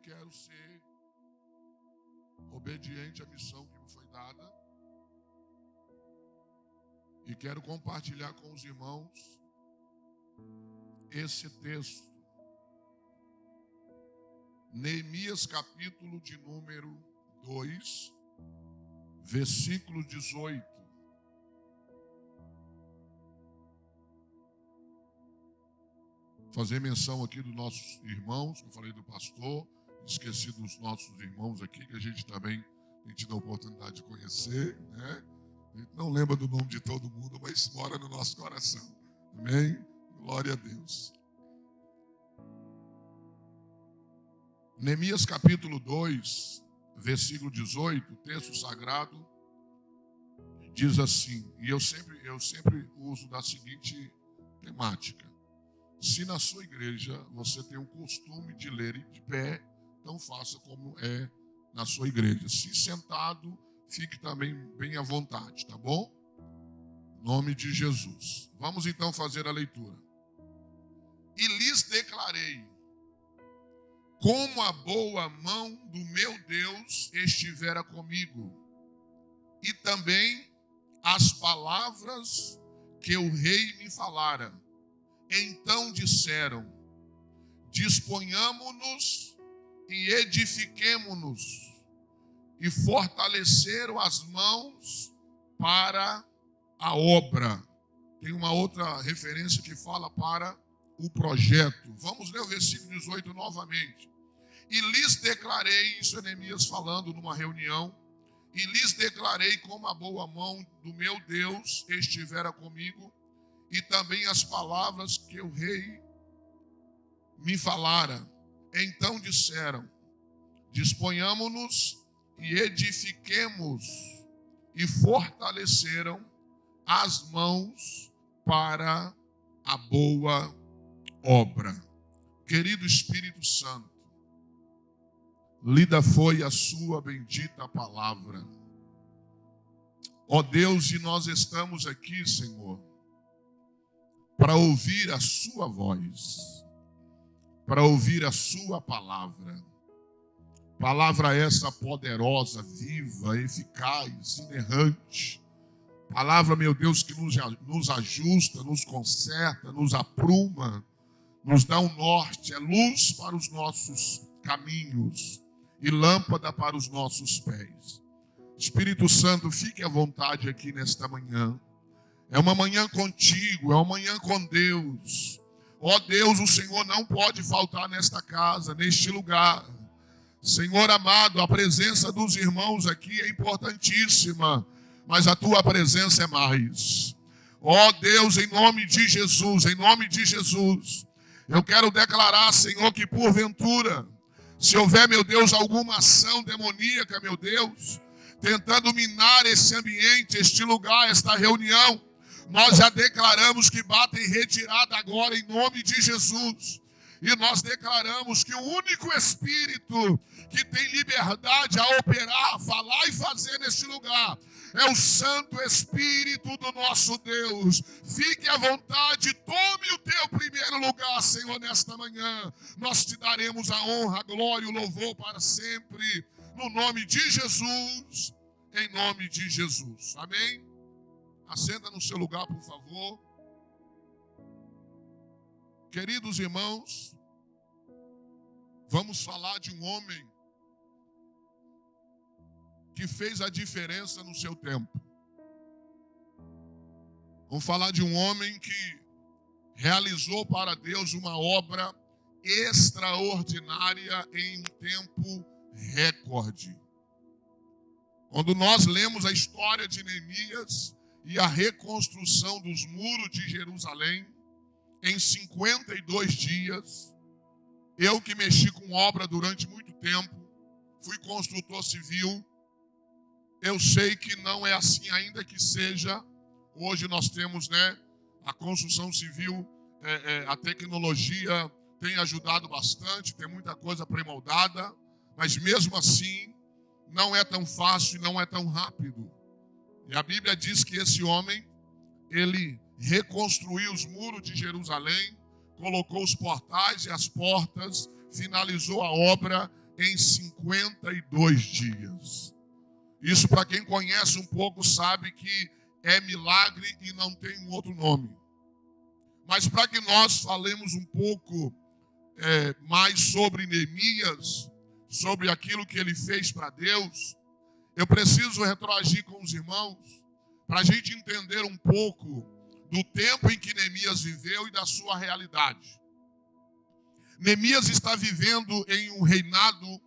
quero ser obediente à missão que me foi dada e quero compartilhar com os irmãos esse texto. Neemias, capítulo de número 2, versículo 18. Fazer menção aqui dos nossos irmãos, que eu falei do pastor, esqueci dos nossos irmãos aqui, que a gente também tem tido a oportunidade de conhecer, né? A gente não lembra do nome de todo mundo, mas mora no nosso coração. Amém? Glória a Deus. Neemias capítulo 2, versículo 18, o texto sagrado diz assim, e eu sempre uso da seguinte temática: se na sua igreja você tem o costume de ler de pé, então faça como é na sua igreja. Se sentado, fique também bem à vontade, tá bom? Em nome de Jesus. Vamos então fazer a leitura. E lhes declarei, como a boa mão do meu Deus estivera comigo, e também as palavras que o rei me falara. Então disseram, disponhamo-nos e edifiquemo-nos, e fortaleceram as mãos para a obra. Tem uma outra referência que fala para o projeto. Vamos ler o versículo 18 novamente. E lhes declarei, isso é Neemias falando numa reunião, e lhes declarei como a boa mão do meu Deus estivera comigo, e também as palavras que o rei me falara. Então disseram, disponhamo-nos e edifiquemos, e fortaleceram as mãos para a boa obra. Querido Espírito Santo, lida foi a sua bendita palavra. Ó Deus, e nós estamos aqui, Senhor, para ouvir a sua voz, para ouvir a sua palavra. Palavra essa poderosa, viva, eficaz, inerrante. Palavra, meu Deus, que nos ajusta, nos conserta, nos apruma, nos dá um norte, é luz para os nossos caminhos e lâmpada para os nossos pés. Espírito Santo, fique à vontade aqui nesta manhã. É uma manhã contigo, é uma manhã com Deus. Ó Deus, o Senhor não pode faltar nesta casa, neste lugar. Senhor amado, a presença dos irmãos aqui é importantíssima, mas a tua presença é mais. Ó Deus, em nome de Jesus, eu quero declarar, Senhor, que porventura, se houver, meu Deus, alguma ação demoníaca, meu Deus, tentando minar esse ambiente, este lugar, esta reunião, nós já declaramos que bata em retirada agora em nome de Jesus. E nós declaramos que o único Espírito que tem liberdade a operar, a falar e fazer neste lugar é o Santo Espírito do nosso Deus. Fique à vontade, tome o teu primeiro lugar, Senhor, nesta manhã. Nós te daremos a honra, a glória e o louvor para sempre, no nome de Jesus, em nome de Jesus. Amém? Assenta no seu lugar, por favor. Queridos irmãos, vamos falar de um homem que fez a diferença no seu tempo. Vamos falar de um homem que realizou para Deus uma obra extraordinária em um tempo recorde. Quando nós lemos a história de Neemias e a reconstrução dos muros de Jerusalém, em 52 dias, eu que mexi com obra durante muito tempo, fui construtor civil, eu sei que não é assim, ainda que seja. Hoje nós temos, a construção civil, a tecnologia tem ajudado bastante, tem muita coisa pré-moldada, mas mesmo assim, não é tão fácil e não é tão rápido. E a Bíblia diz que esse homem, ele reconstruiu os muros de Jerusalém, colocou os portais e as portas, finalizou a obra em 52 dias. Isso, para quem conhece um pouco, sabe que é milagre e não tem um outro nome. Mas para que nós falemos um pouco mais sobre Neemias, sobre aquilo que ele fez para Deus, eu preciso retroagir com os irmãos para a gente entender um pouco do tempo em que Neemias viveu e da sua realidade. Neemias está vivendo em um reinado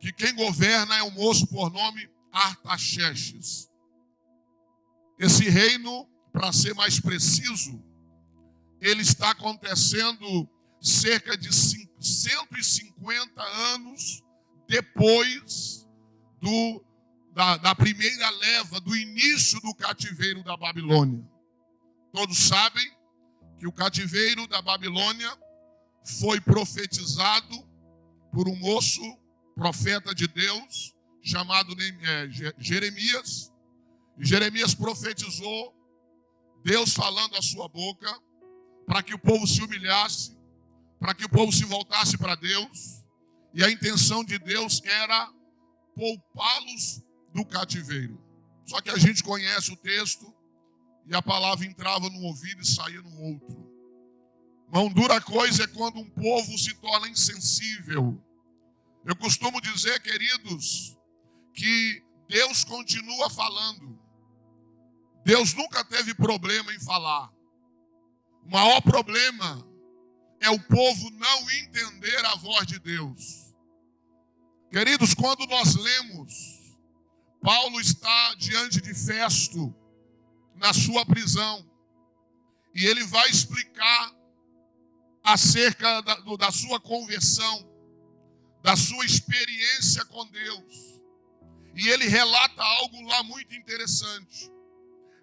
que quem governa é um moço por nome Artaxerxes. Esse reino, para ser mais preciso, ele está acontecendo cerca de 150 anos depois da primeira leva, do início do cativeiro da Babilônia. Todos sabem que o cativeiro da Babilônia foi profetizado por um moço, profeta de Deus, chamado Jeremias. E Jeremias profetizou, Deus falando a sua boca, para que o povo se humilhasse, para que o povo se voltasse para Deus. E a intenção de Deus era poupá-los do cativeiro. Só que a gente conhece o texto e a palavra entrava num ouvido e saía no outro. Mão dura coisa é quando um povo se torna insensível. Eu costumo dizer, queridos, que Deus continua falando. Deus nunca teve problema em falar. O maior problema é o povo não entender a voz de Deus. Queridos, quando nós lemos, Paulo está diante de Festo, na sua prisão, e ele vai explicar acerca da sua conversão, da sua experiência com Deus. E ele relata algo lá muito interessante.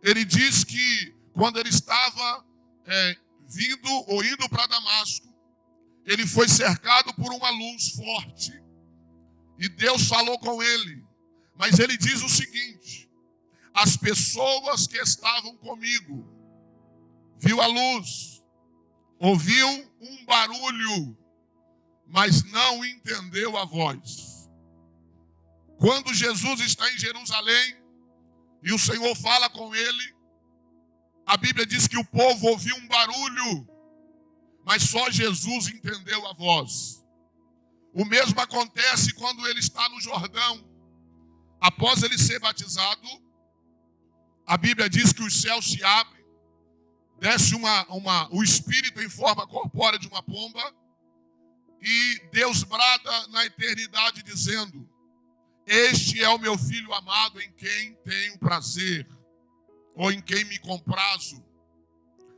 Ele diz que quando ele estava vindo ou indo para Damasco, ele foi cercado por uma luz forte. E Deus falou com ele. Mas ele diz o seguinte: as pessoas que estavam comigo viu a luz, ouviu um barulho, mas não entendeu a voz. Quando Jesus está em Jerusalém e o Senhor fala com ele, a Bíblia diz que o povo ouviu um barulho, mas só Jesus entendeu a voz. O mesmo acontece quando ele está no Jordão. Após ele ser batizado, a Bíblia diz que os céus se abrem, desce o Espírito em forma corpórea de uma pomba, e Deus brada na eternidade dizendo: este é o meu filho amado em quem tenho prazer, ou em quem me comprazo.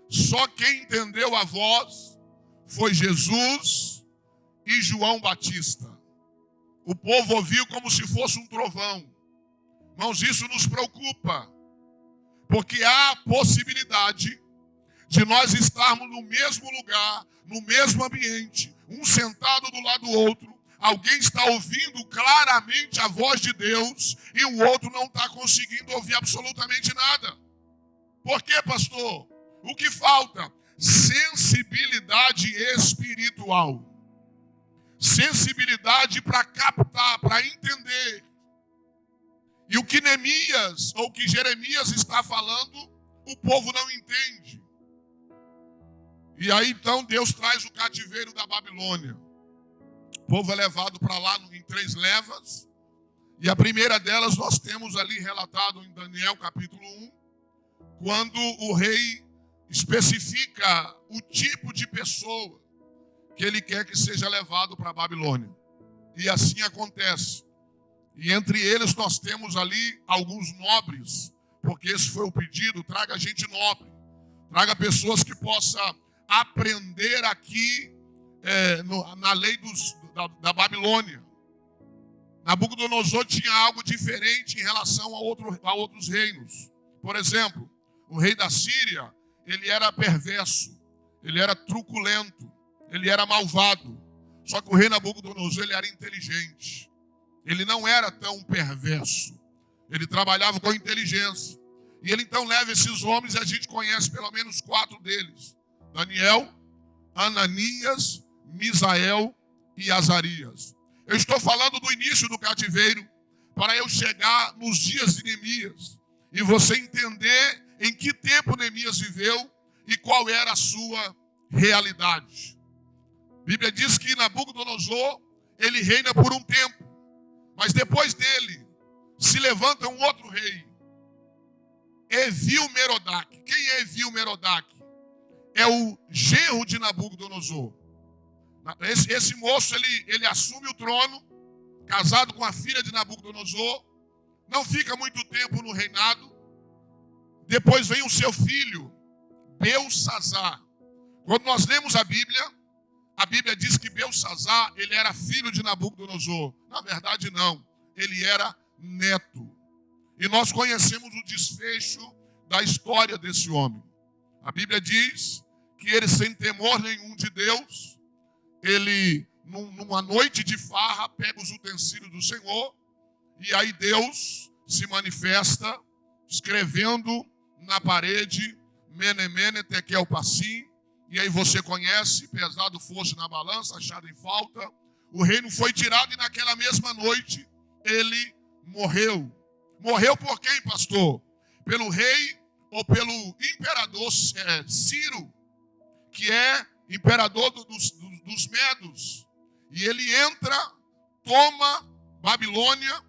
Só quem entendeu a voz foi Jesus e João Batista. O povo ouviu como se fosse um trovão. Irmãos, isso nos preocupa, porque há a possibilidade de nós estarmos no mesmo lugar, no mesmo ambiente, um sentado do lado do outro. Alguém está ouvindo claramente a voz de Deus e o outro não está conseguindo ouvir absolutamente nada. Por quê, pastor? O que falta? Sensibilidade espiritual. Sensibilidade para captar, para entender. E o que Neemias ou que Jeremias está falando, o povo não entende. E aí então Deus traz o cativeiro da Babilônia. O povo é levado para lá em 3 levas. E a primeira delas nós temos ali relatado em Daniel capítulo 1, quando o rei especifica o tipo de pessoa que ele quer que seja levado para a Babilônia. E assim acontece. E entre eles nós temos ali alguns nobres, porque esse foi o pedido: traga gente nobre, traga pessoas que possam aprender aqui na lei da Babilônia. Nabucodonosor tinha algo diferente em relação a outros reinos. Por exemplo, o rei da Síria, ele era perverso, ele era truculento, ele era malvado. Só que o rei Nabucodonosor, ele era inteligente. Ele não era tão perverso. Ele trabalhava com inteligência. E ele então leva esses homens, e a gente conhece pelo menos 4 deles: Daniel, Ananias, Misael e Azarias. Eu estou falando do início do cativeiro, para eu chegar nos dias de Neemias e você entender em que tempo Neemias viveu e qual era a sua realidade. A Bíblia diz que Nabucodonosor, ele reina por um tempo, mas depois dele se levanta um outro rei, Evil-Merodach. Quem é Evil-Merodach? É o genro de Nabucodonosor. Esse moço, ele assume o trono, casado com a filha de Nabucodonosor, não fica muito tempo no reinado. Depois vem o seu filho, Belsassar. Quando nós lemos a Bíblia diz que Belsassar, ele era filho de Nabucodonosor. Na verdade, não. Ele era neto. E nós conhecemos o desfecho da história desse homem. A Bíblia diz que ele, sem temor nenhum de Deus, ele, numa noite de farra, pega os utensílios do Senhor, e aí Deus se manifesta, escrevendo na parede, Mene, Mene, Tekel, Passim. E aí você conhece, pesado fosse na balança, achado em falta. O reino foi tirado e naquela mesma noite ele morreu. Morreu por quem, pastor? Pelo rei ou pelo imperador Ciro, que é imperador dos Medos. E ele entra, toma Babilônia.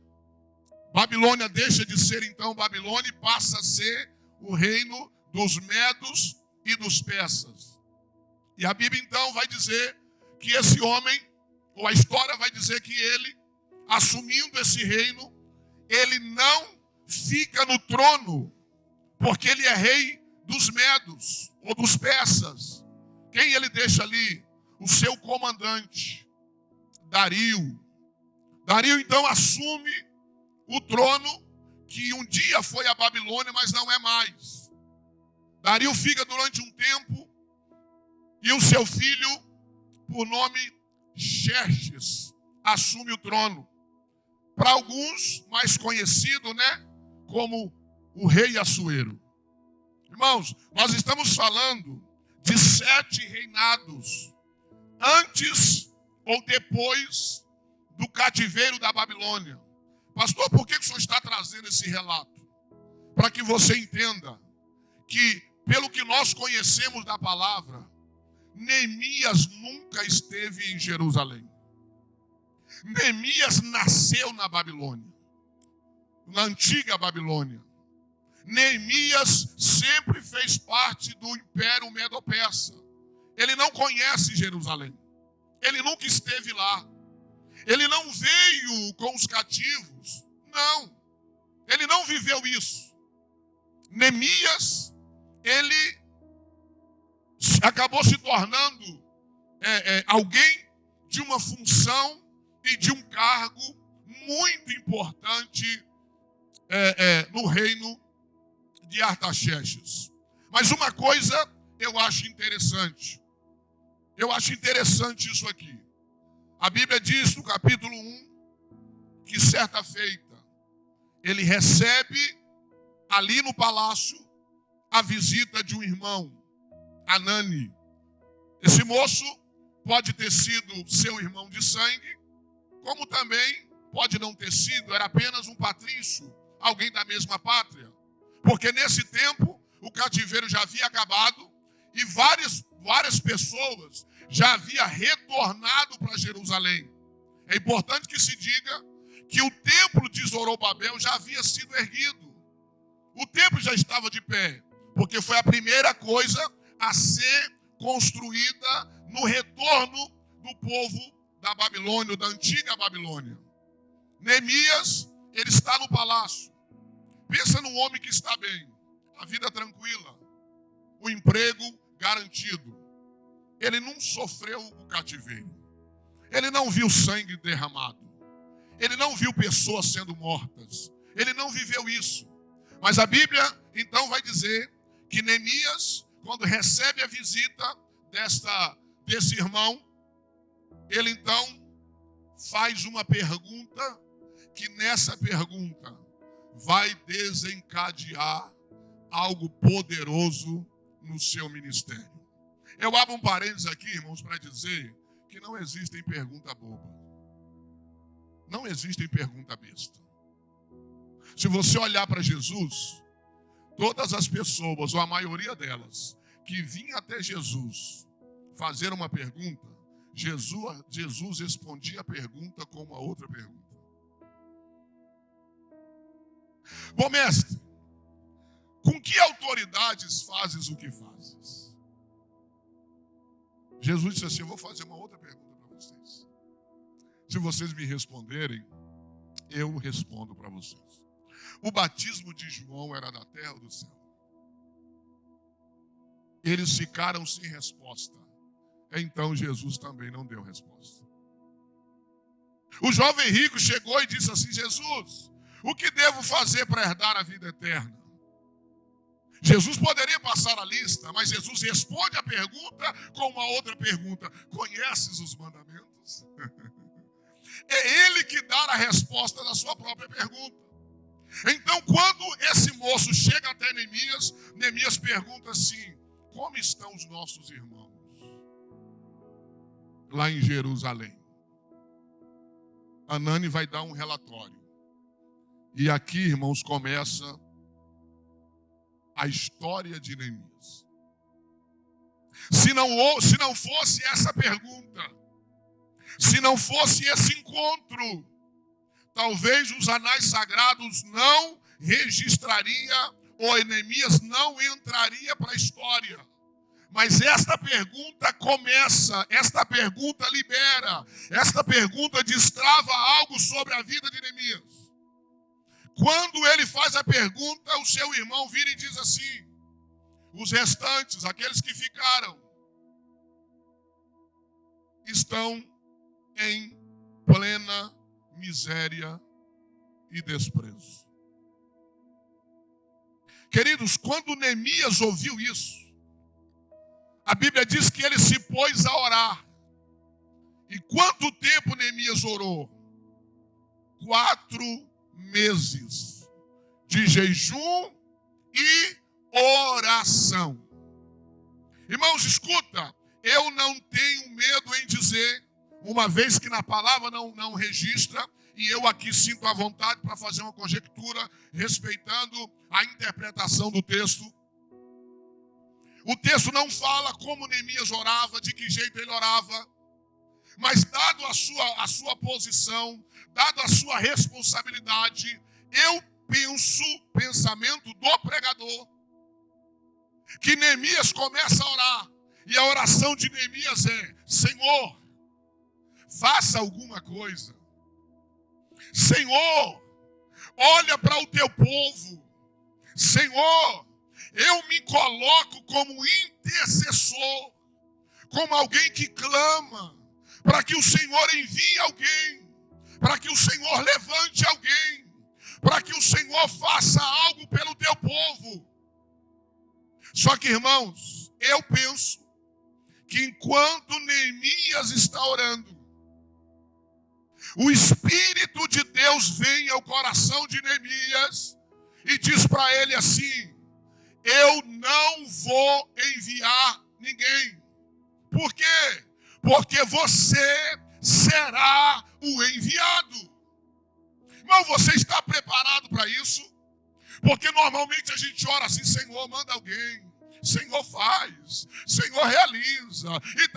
Babilônia deixa de ser então Babilônia e passa a ser o reino dos Medos e dos Persas. E a Bíblia então vai dizer que esse homem, ou a história vai dizer que ele, assumindo esse reino, ele não fica no trono, porque ele é rei dos Medos ou dos Persas. Quem ele deixa ali? O seu comandante, Dario. Dario então assume o trono que um dia foi a Babilônia, mas não é mais. Dario fica durante um tempo e o seu filho, por nome Xerxes, assume o trono. Para alguns, mais conhecido, como o rei Assuero. Irmãos, nós estamos falando de 7 reinados antes ou depois do cativeiro da Babilônia. Pastor, por que o senhor está trazendo esse relato? Para que você entenda que, pelo que nós conhecemos da palavra, Neemias nunca esteve em Jerusalém. Neemias nasceu na Babilônia, na antiga Babilônia. Neemias sempre fez parte do Império Medo-Persa. Ele não conhece Jerusalém. Ele nunca esteve lá. Ele não veio com os cativos. Não. Ele não viveu isso. Neemias, ele acabou se tornando alguém de uma função e de um cargo muito importante no reino de Artaxerxes. Mas uma coisa eu acho interessante. Eu acho interessante isso aqui. A Bíblia diz no capítulo 1 que certa feita ele recebe ali no palácio a visita de um irmão, Anani. Esse moço pode ter sido seu irmão de sangue, como também pode não ter sido, era apenas um patrício, alguém da mesma pátria. Porque nesse tempo o cativeiro já havia acabado e várias pessoas já haviam retornado para Jerusalém. É importante que se diga que o templo de Zorobabel já havia sido erguido. O templo já estava de pé, porque foi a primeira coisa a ser construída no retorno do povo da Babilônia, da antiga Babilônia. Neemias, ele está no palácio. Pensa num homem que está bem, a vida tranquila, o emprego garantido. Ele não sofreu o cativeiro. Ele não viu sangue derramado. Ele não viu pessoas sendo mortas. Ele não viveu isso. Mas a Bíblia, então, vai dizer que Neemias, quando recebe a visita desse irmão, ele, então, faz uma pergunta que nessa pergunta vai desencadear algo poderoso no seu ministério. Eu abro um parênteses aqui, irmãos, para dizer que não existem pergunta boba. Não existe pergunta besta. Se você olhar para Jesus, todas as pessoas, ou a maioria delas, que vinham até Jesus fazer uma pergunta, Jesus respondia a pergunta com uma outra pergunta. Bom, mestre, com que autoridades fazes o que fazes? Jesus disse assim: eu vou fazer uma outra pergunta para vocês. Se vocês me responderem, eu respondo para vocês. O batismo de João era da terra ou do céu? Eles ficaram sem resposta. Então Jesus também não deu resposta. O jovem rico chegou e disse assim: Jesus, o que devo fazer para herdar a vida eterna? Jesus poderia passar a lista, mas Jesus responde a pergunta com uma outra pergunta: conheces os mandamentos? É ele que dá a resposta da sua própria pergunta. Então, quando esse moço chega até Neemias, Neemias pergunta assim: como estão os nossos irmãos lá em Jerusalém? Anani vai dar um relatório. E aqui, irmãos, começa a história de Neemias. Se não fosse essa pergunta, se não fosse esse encontro, talvez os anais sagrados não registraria, ou Neemias não entraria para a história. Mas esta pergunta começa, esta pergunta libera, esta pergunta destrava algo sobre a vida de Neemias. Quando ele faz a pergunta, o seu irmão vira e diz assim: os restantes, aqueles que ficaram, estão em plena miséria e desprezo. Queridos, quando Neemias ouviu isso, a Bíblia diz que ele se pôs a orar. E quanto tempo Neemias orou? 4 meses de jejum e oração. Irmãos, escuta, eu não tenho medo em dizer, uma vez que na palavra não registra, e eu aqui sinto a vontade para fazer uma conjectura, respeitando a interpretação do texto. O texto não fala como Neemias orava, de que jeito ele orava, mas dado a sua posição, dado a sua responsabilidade, eu pensamento do pregador, que Neemias começa a orar, e a oração de Neemias é: Senhor, faça alguma coisa. Senhor, olha para o teu povo. Senhor, eu me coloco como intercessor, como alguém que clama, para que o Senhor envie alguém, para que o Senhor levante alguém, para que o Senhor faça algo pelo teu povo. Só que, irmãos, eu penso que enquanto Neemias está orando, o Espírito de Deus vem ao coração de Neemias e diz para ele assim: eu não vou enviar ninguém. Por quê? Porque você será o enviado. Irmão, você está preparado para isso? Porque normalmente a gente ora assim: Senhor, manda alguém. Senhor, faz. Senhor, realiza. E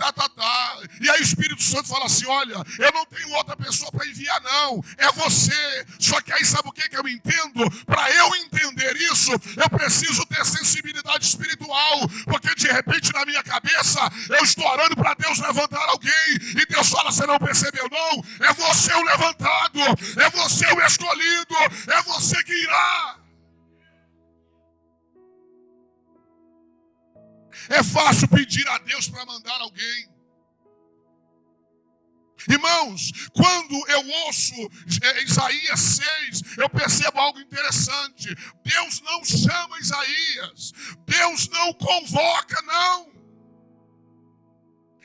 E aí o Espírito Santo fala assim: olha, eu não tenho outra pessoa para enviar, não. É você. Só que aí sabe o que eu entendo? Para eu entender isso, eu preciso ter sensibilidade espiritual. Porque de repente na minha cabeça, eu estou orando para Deus levantar alguém. E Deus fala: você não percebeu, não? É você o levantado. É você o escolhido. É você que irá. É fácil pedir a Deus para mandar alguém. Irmãos, quando eu ouço Isaías 6, eu percebo algo interessante. Deus não chama Isaías. Deus não convoca, não.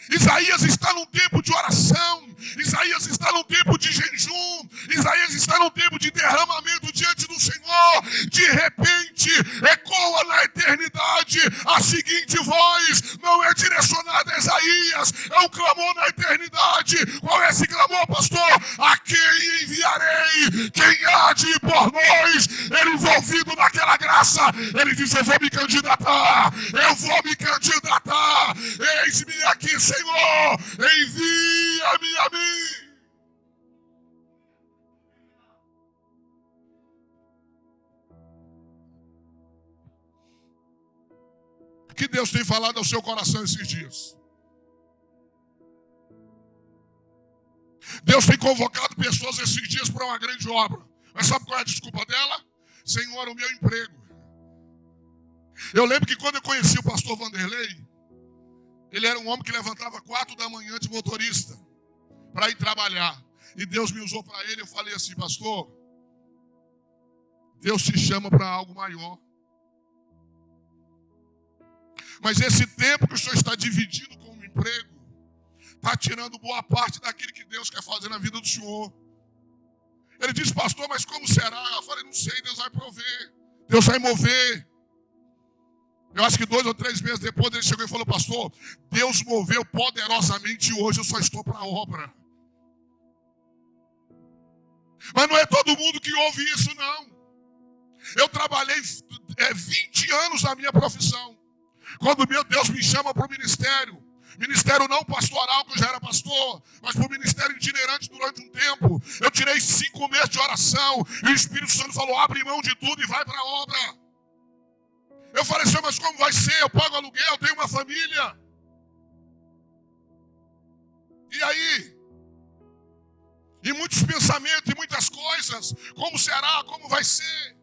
Isaías está num tempo de oração. Isaías está num tempo de jejum. Isaías está num tempo de derramamento diante do Senhor. De repente, ecoa na eternidade a seguinte voz. Não é direcionada a Isaías, é um clamor na eternidade. Qual é esse clamor, pastor? A quem enviarei? enviarei quem há de ir por nós. Ele envolvido naquela graça, ele diz: eu vou me candidatar, eu vou me candidatar. Eis-me aqui, Senhor, envia-me a mim. O que Deus tem falado ao seu coração esses dias? Deus tem convocado pessoas esses dias para uma grande obra. Mas sabe qual é a desculpa dela? Senhor, o meu emprego. Eu lembro que quando eu conheci o pastor Vanderlei, ele era um homem que levantava 4 da manhã de motorista para ir trabalhar. E Deus me usou para ele. Eu falei assim: pastor, Deus te chama para algo maior. Mas esse tempo que o senhor está dividindo com o emprego está tirando boa parte daquilo que Deus quer fazer na vida do senhor. Ele disse: pastor, mas como será? Eu falei: não sei, Deus vai prover, Deus vai mover. Eu acho que 2 ou 3 meses depois ele chegou e falou: pastor, Deus moveu poderosamente e hoje eu só estou para a obra. Mas não é todo mundo que ouve isso, não. Eu trabalhei 20 anos na minha profissão. Quando meu Deus me chama para o ministério não pastoral, que eu já era pastor, mas para o ministério itinerante durante um tempo, eu tirei 5 meses de oração, e o Espírito Santo falou: abre mão de tudo e vai para a obra. Eu falei: Senhor, mas como vai ser? Eu pago aluguel, eu tenho uma família. E aí? E muitos pensamentos e muitas coisas. Como será? Como vai ser?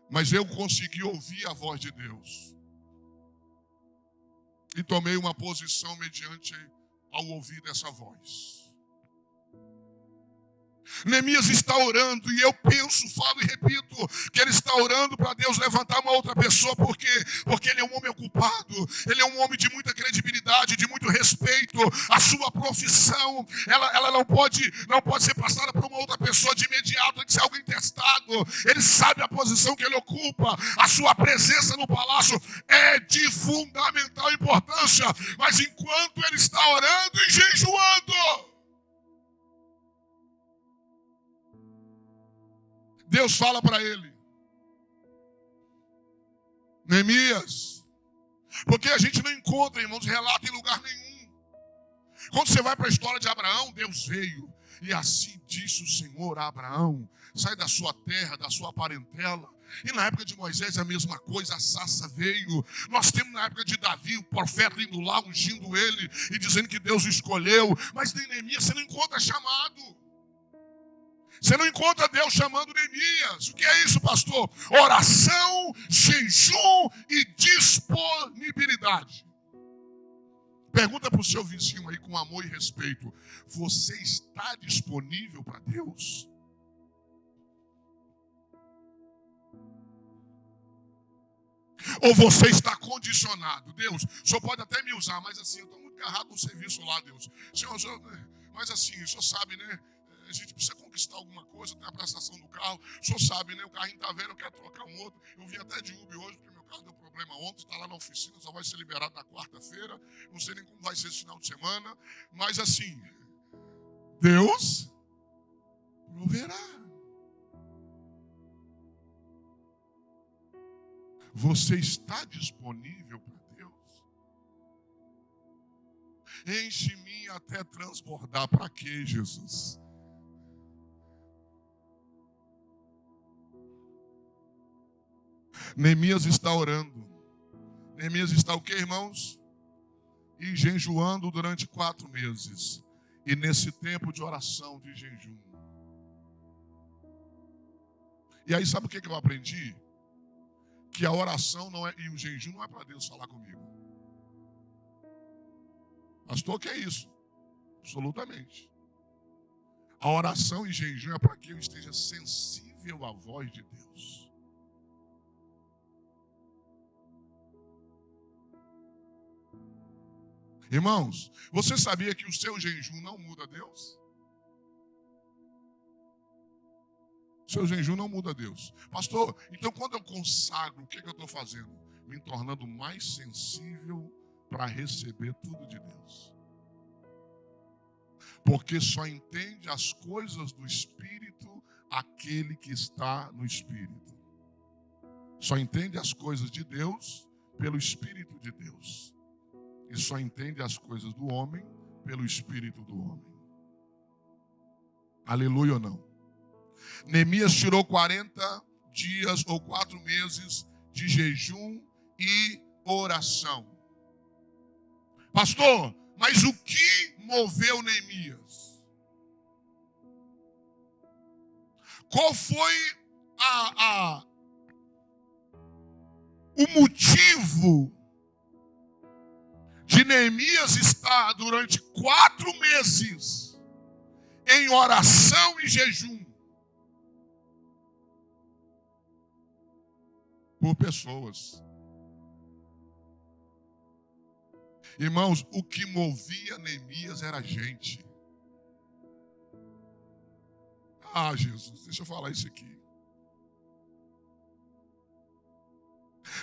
Mas eu consegui ouvir a voz de Deus. E tomei uma posição mediante ao ouvir dessa voz. Neemias está orando, e eu penso, falo e repito, que ele está orando para Deus levantar uma outra pessoa. Por quê? Porque ele é um homem ocupado, ele é um homem de muita credibilidade, de muito respeito. A sua profissão, ela não pode ser passada por uma outra pessoa de imediato, tem que ser alguém testado. Ele sabe a posição que ele ocupa, a sua presença no palácio é de fundamental importância. Mas enquanto ele está orando e jejuando, Deus fala para ele: Neemias, porque a gente não encontra, irmãos, relato em lugar nenhum. Quando você vai para a história de Abraão, Deus veio, e assim disse o Senhor a Abraão: sai da sua terra, da sua parentela. E na época de Moisés a mesma coisa, a sarça veio. Nós temos na época de Davi o profeta indo lá, ungindo ele e dizendo que Deus o escolheu. Mas em Neemias você não encontra chamado. Você não encontra Deus chamando Neemias. O que é isso, pastor? Oração, jejum e disponibilidade. Pergunta para o seu vizinho aí com amor e respeito: você está disponível para Deus? Ou você está condicionado? Deus, o senhor pode até me usar, mas assim, eu estou muito agarrado no serviço lá, Deus. Senhor, mas assim, o senhor sabe, né? A gente precisa conquistar alguma coisa, tem a prestação do carro. O senhor sabe, né? O carrinho está velho, eu quero trocar um outro. Eu vim até de Uber hoje, porque meu carro deu problema ontem, está lá na oficina, só vai ser liberado na quarta-feira. Não sei nem como vai ser esse final de semana. Mas assim, Deus proverá. Você está disponível para Deus? Enche-me até transbordar. Para quê, Jesus? Neemias está orando. Neemias está o quê, irmãos? E jejuando durante 4 meses. E nesse tempo de oração, de jejum. E aí sabe o que eu aprendi? Que a oração não é, e o jejum não é para Deus falar comigo. Pastor, o que é isso? Absolutamente. A oração e jejum é para que eu esteja sensível à voz de Deus. Irmãos, você sabia que o seu jejum não muda Deus? O seu jejum não muda Deus. Pastor, então quando eu consagro, o que eu estou fazendo? Me tornando mais sensível para receber tudo de Deus. Porque só entende as coisas do Espírito aquele que está no Espírito. Só entende as coisas de Deus pelo Espírito de Deus. E só entende as coisas do homem pelo Espírito do homem. Aleluia ou não? Neemias tirou 40 dias ou 4 meses de jejum e oração. Pastor, mas o que moveu Neemias? Qual foi o motivo de Neemias estar durante 4 meses em oração e jejum? Por pessoas. Irmãos, o que movia Neemias era a gente. Ah, Jesus, deixa eu falar isso aqui.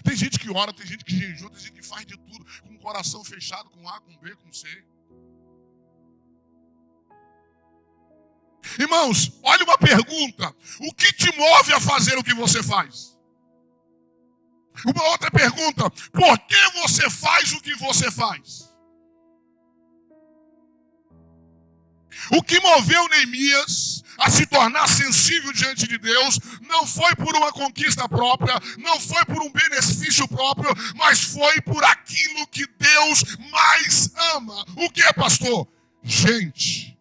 Tem gente que ora, tem gente que jejua, tem gente que faz de tudo, com o coração fechado, com A, com B, com C. Irmãos, olha uma pergunta. O que te move a fazer o que você faz? Uma outra pergunta. Por que você faz o que você faz? O que moveu Neemias a se tornar sensível diante de Deus não foi por uma conquista própria, não foi por um benefício próprio, mas foi por aquilo que Deus mais ama. O que é, pastor? Gente.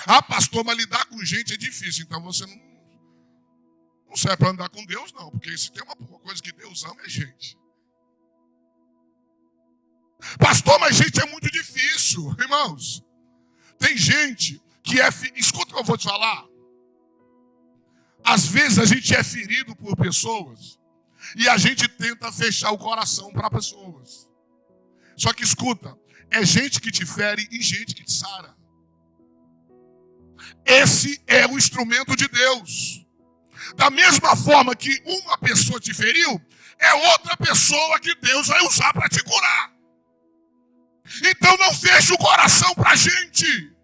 Ah, pastor, mas lidar com gente é difícil, então você não serve para andar com Deus, não, porque se tem uma coisa que Deus ama é gente. Pastor, mas gente é muito difícil, irmãos. Tem gente que escuta o que eu vou te falar. Às vezes a gente é ferido por pessoas e a gente tenta fechar o coração para pessoas. Só que escuta, é gente que te fere e gente que te sara. Esse é o instrumento de Deus. Da mesma forma que uma pessoa te feriu, é outra pessoa que Deus vai usar para te curar. Então não feche o coração para gente,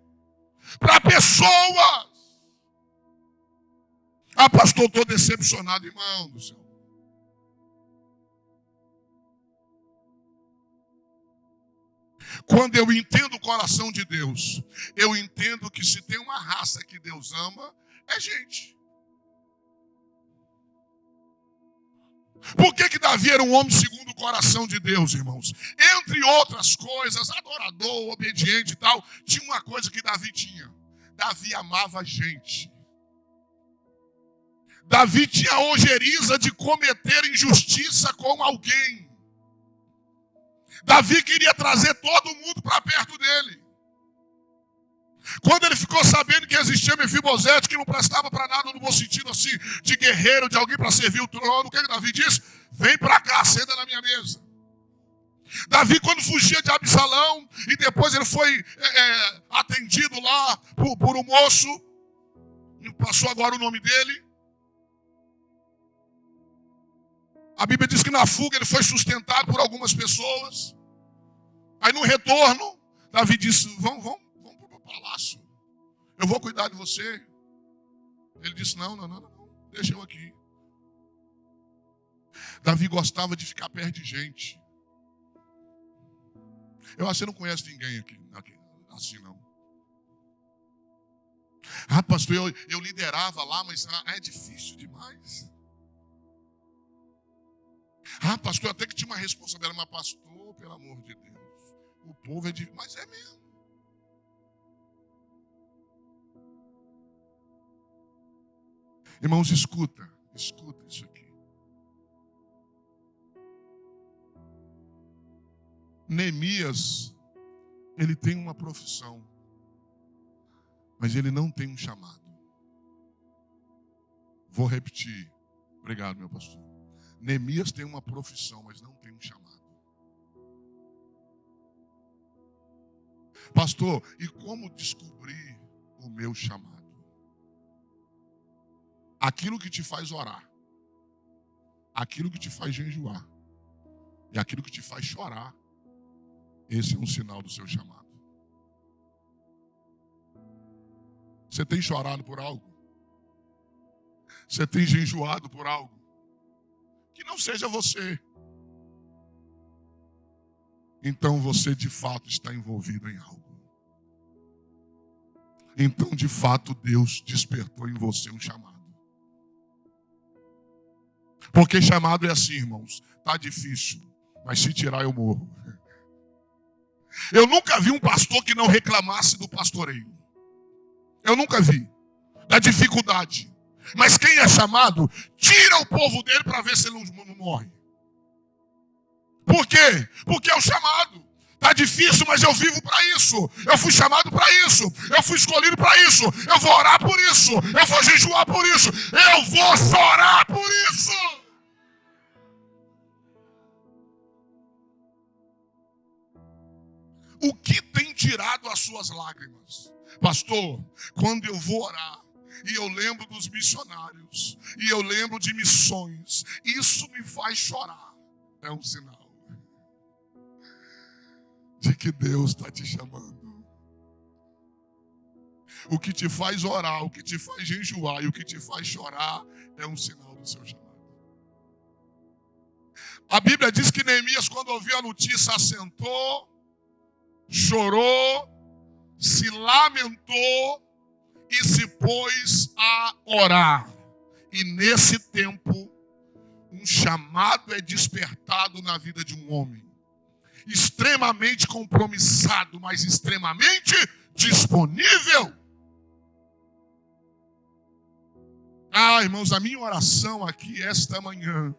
para pessoas. Ah, pastor, estou decepcionado, irmão do céu. Quando eu entendo o coração de Deus, eu entendo que se tem uma raça que Deus ama, é gente. Por que Davi era um homem segundo o coração de Deus, irmãos? Entre outras coisas, adorador, obediente e tal, tinha uma coisa que Davi tinha. Davi amava a gente. Davi tinha a ojeriza de cometer injustiça com alguém. Davi queria trazer todo mundo para perto dele. Quando ele ficou sabendo que existia Mefibosete, que não prestava para nada no bom sentido assim, de guerreiro, de alguém para servir o trono, o que Davi disse? Vem para cá, senta na minha mesa. Davi, quando fugia de Absalão, e depois ele foi atendido lá por um moço, passou agora o nome dele. A Bíblia diz que na fuga ele foi sustentado por algumas pessoas. Aí no retorno, Davi disse, vamos para o palácio. Eu vou cuidar de você. Ele disse, não, deixa eu aqui. Davi gostava de ficar perto de gente. Eu acho que você não conhece ninguém aqui assim não. Ah, pastor, eu liderava lá, mas é difícil demais. Ah, pastor, até que tinha uma responsabilidade, mas pastor, pelo amor de Deus, o povo é difícil, mas é mesmo. Irmãos, escuta isso aqui. Neemias, ele tem uma profissão, mas ele não tem um chamado. Vou repetir. Obrigado, meu pastor. Neemias tem uma profissão, mas não tem um chamado. Pastor, e como descobrir o meu chamado? Aquilo que te faz orar, aquilo que te faz jejuar e aquilo que te faz chorar, esse é um sinal do seu chamado. Você tem chorado por algo? Você tem jejuado por algo? Que não seja você. Então você de fato está envolvido em algo. Então de fato Deus despertou em você um chamado. Porque chamado é assim, irmãos. Tá difícil, mas se tirar eu morro. Eu nunca vi um pastor que não reclamasse do pastoreio. Eu nunca vi. Da dificuldade. Mas quem é chamado, tira o povo dele para ver se ele não morre. Por quê? Porque é o chamado. Tá difícil, mas eu vivo para isso. Eu fui chamado para isso. Eu fui escolhido para isso. Eu vou orar por isso. Eu vou jejuar por isso. Eu vou chorar por isso. O que tem tirado as suas lágrimas? Pastor, quando eu vou orar, e eu lembro dos missionários, e eu lembro de missões, isso me faz chorar. É um sinal de que Deus está te chamando. O que te faz orar, o que te faz jejuar e o que te faz chorar é um sinal do seu chamado. A Bíblia diz que Neemias, quando ouviu a notícia, assentou, chorou, se lamentou e se pôs a orar. E nesse tempo, um chamado é despertado na vida de um homem. Extremamente compromissado, mas extremamente disponível. Ah, irmãos, a minha oração aqui esta manhã,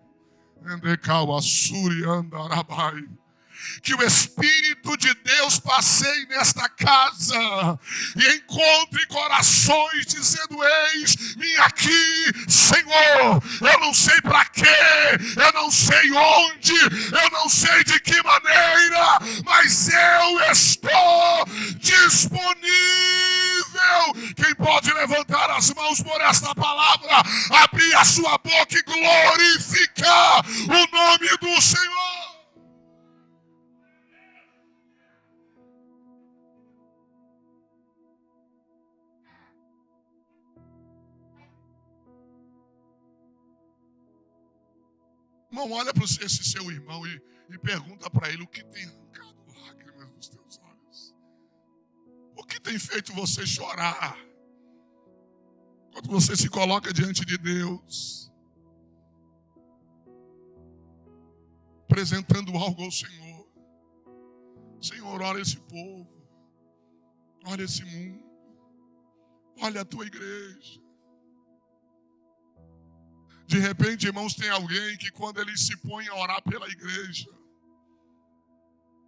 que o Espírito de Deus passeie nesta casa e encontre corações dizendo: eis-me aqui, Senhor. Eu não sei para quê, eu não sei onde, eu não sei de que maneira, mas eu estou disponível. Quem pode levantar as mãos por esta palavra, abrir a sua boca e glorificar o nome do Senhor? Irmão, olha para esse seu irmão e pergunta para ele o que tem arrancado lágrimas dos teus olhos. O que tem feito você chorar quando você se coloca diante de Deus, apresentando algo ao Senhor. Senhor, olha esse povo, olha esse mundo, olha a tua igreja. De repente, irmãos, tem alguém que quando ele se põe a orar pela igreja,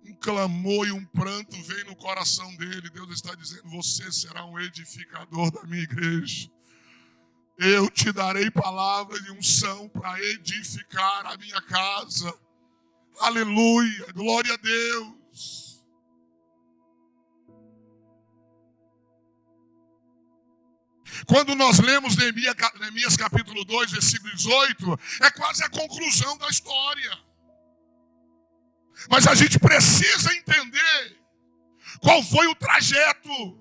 um clamor e um pranto vem no coração dele. Deus está dizendo: você será um edificador da minha igreja. Eu te darei palavras de unção para edificar a minha casa. Aleluia, glória a Deus. Quando nós lemos Neemias capítulo 2, versículo 18, é quase a conclusão da história. Mas a gente precisa entender qual foi o trajeto.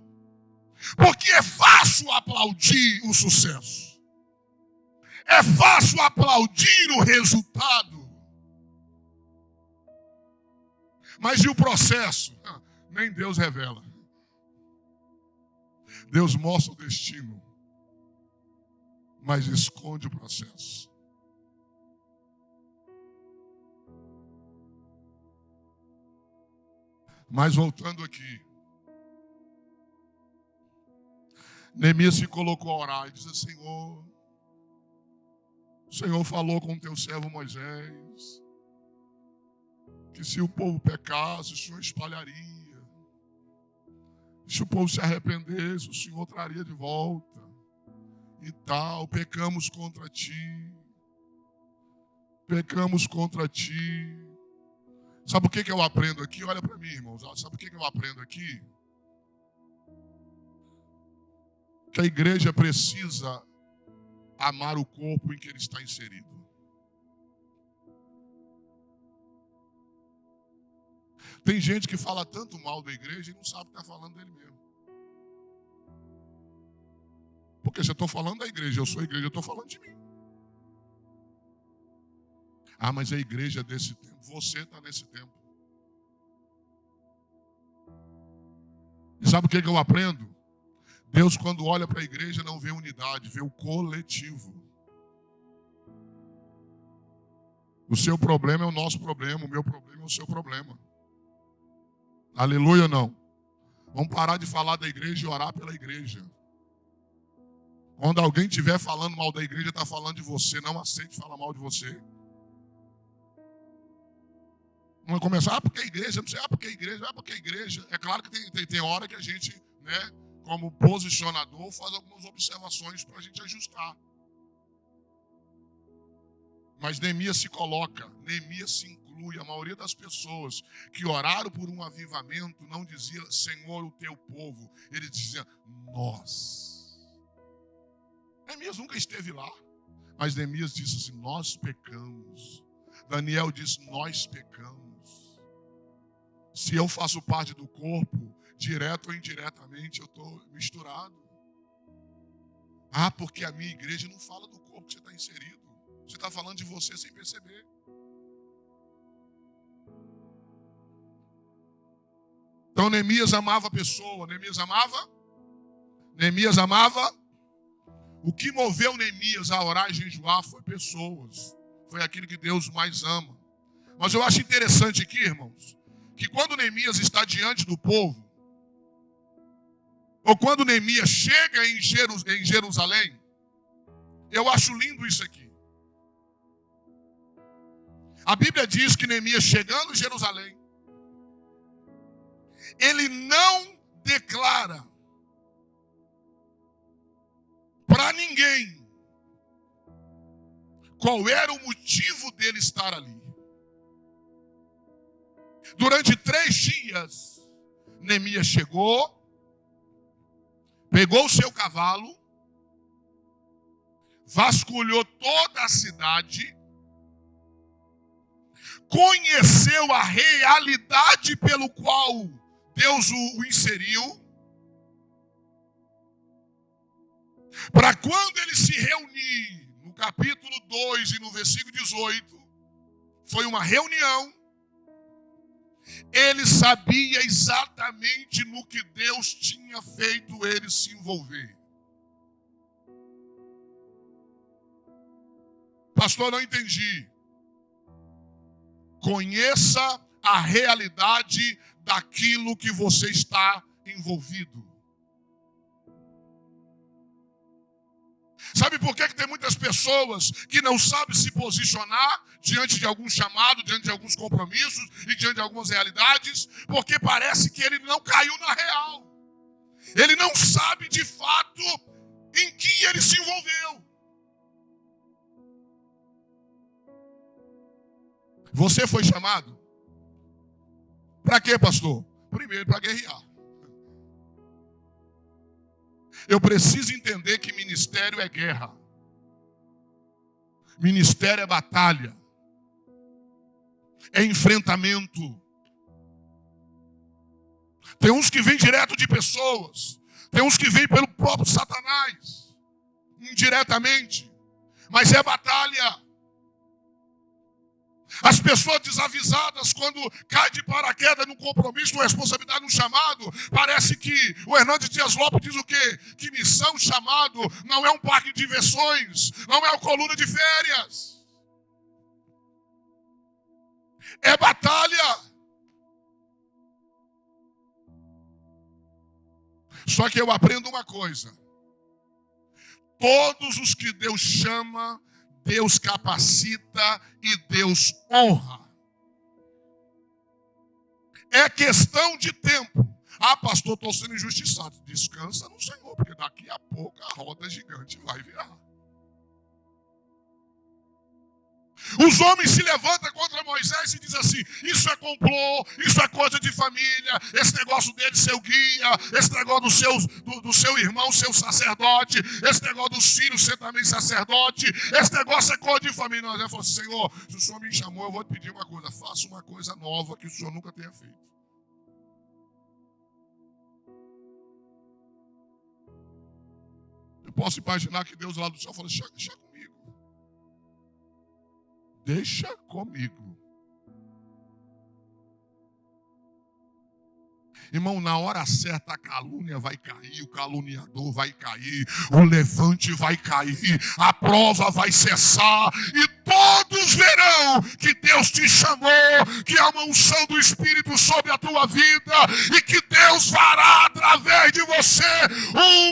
Porque é fácil aplaudir o sucesso. É fácil aplaudir o resultado. Mas e o processo? Nem Deus revela. Deus mostra o destino, mas esconde o processo. Mas voltando aqui, Neemias se colocou a orar e disse: Senhor, o Senhor falou com o teu servo Moisés, que se o povo pecasse, o Senhor espalharia. Se o povo se arrependesse, o Senhor traria de volta. E tal, pecamos contra ti. Pecamos contra ti. Sabe o que eu aprendo aqui? Olha para mim, irmãos. Sabe o que eu aprendo aqui? Que a igreja precisa amar o corpo em que ele está inserido. Tem gente que fala tanto mal da igreja e não sabe o que está falando dele mesmo. Porque se eu estou falando da igreja, eu sou a igreja, eu estou falando de mim. Ah, mas a igreja é desse tempo. Você está nesse tempo. E sabe o que eu aprendo? Deus, quando olha para a igreja, não vê unidade, vê o coletivo. O seu problema é o nosso problema, o meu problema é o seu problema. Aleluia ou não? Vamos parar de falar da igreja e orar pela igreja. Quando alguém estiver falando mal da igreja, está falando de você. Não aceite falar mal de você. Não vai começar, porque a igreja, não sei, porque a igreja, porque a igreja. É claro que tem hora que a gente, né, como posicionador, faz algumas observações para a gente ajustar. Mas Neemias se coloca, Neemias se inclui. A maioria das pessoas que oraram por um avivamento não dizia, Senhor, o teu povo. Eles diziam, nós. Neemias nunca esteve lá. Mas Neemias disse assim, nós pecamos. Daniel disse, nós pecamos. Se eu faço parte do corpo, direto ou indiretamente, eu estou misturado. Ah, porque a minha igreja não fala do corpo que você está inserido. Você está falando de você sem perceber. Então Neemias amava a pessoa. Neemias amava. O que moveu Neemias a orar e jejuar foi pessoas. Foi aquilo que Deus mais ama. Mas eu acho interessante aqui, irmãos, que quando Neemias está diante do povo, ou quando Neemias chega em Jerusalém, eu acho lindo isso aqui. A Bíblia diz que Neemias, chegando em Jerusalém, ele não declara para ninguém qual era o motivo dele estar ali. Durante 3 dias, Neemias chegou, pegou o seu cavalo, vasculhou toda a cidade, conheceu a realidade pelo qual Deus o inseriu, para quando ele se reunir, no capítulo 2 e no versículo 18, foi uma reunião, ele sabia exatamente no que Deus tinha feito ele se envolver. Pastor, não entendi. Conheça a realidade daquilo que você está envolvido. Sabe por que tem muitas pessoas que não sabem se posicionar diante de algum chamado, diante de alguns compromissos e diante de algumas realidades? Porque parece que ele não caiu na real. Ele não sabe de fato em que ele se envolveu. Você foi chamado? Para quê, pastor? Primeiro, para guerrear. Eu preciso entender que ministério é guerra. Ministério é batalha. É enfrentamento. Tem uns que vêm direto de pessoas. Tem uns que vêm pelo próprio Satanás. Indiretamente. Mas é batalha. As pessoas desavisadas, quando caem de paraquedas num compromisso, numa responsabilidade, num chamado, parece que o Hernandes Dias Lopes diz o quê? Que missão, chamado, não é um parque de diversões, não é uma coluna de férias. É batalha. Só que eu aprendo uma coisa. Todos os que Deus chama, Deus capacita e Deus honra. É questão de tempo. Ah, pastor, estou sendo injustiçado. Descansa no Senhor, porque daqui a pouco a roda gigante vai virar. Os homens se levantam contra Moisés e dizem assim, isso é complô, isso é coisa de família, esse negócio dele ser o guia, esse negócio do seu irmão ser o sacerdote, esse negócio dos filhos ser também sacerdote, esse negócio é coisa de família. Nós falamos assim, Senhor, se o Senhor me chamou, eu vou te pedir uma coisa, faça uma coisa nova que o Senhor nunca tenha feito. Eu posso imaginar que Deus lá do céu falou: deixa comigo. Deixa comigo. Irmão, na hora certa a calúnia vai cair, o caluniador vai cair, o levante vai cair, a prova vai cessar e todos verão que Deus te chamou, que há uma unção do Espírito sobre a tua vida e que Deus fará através de você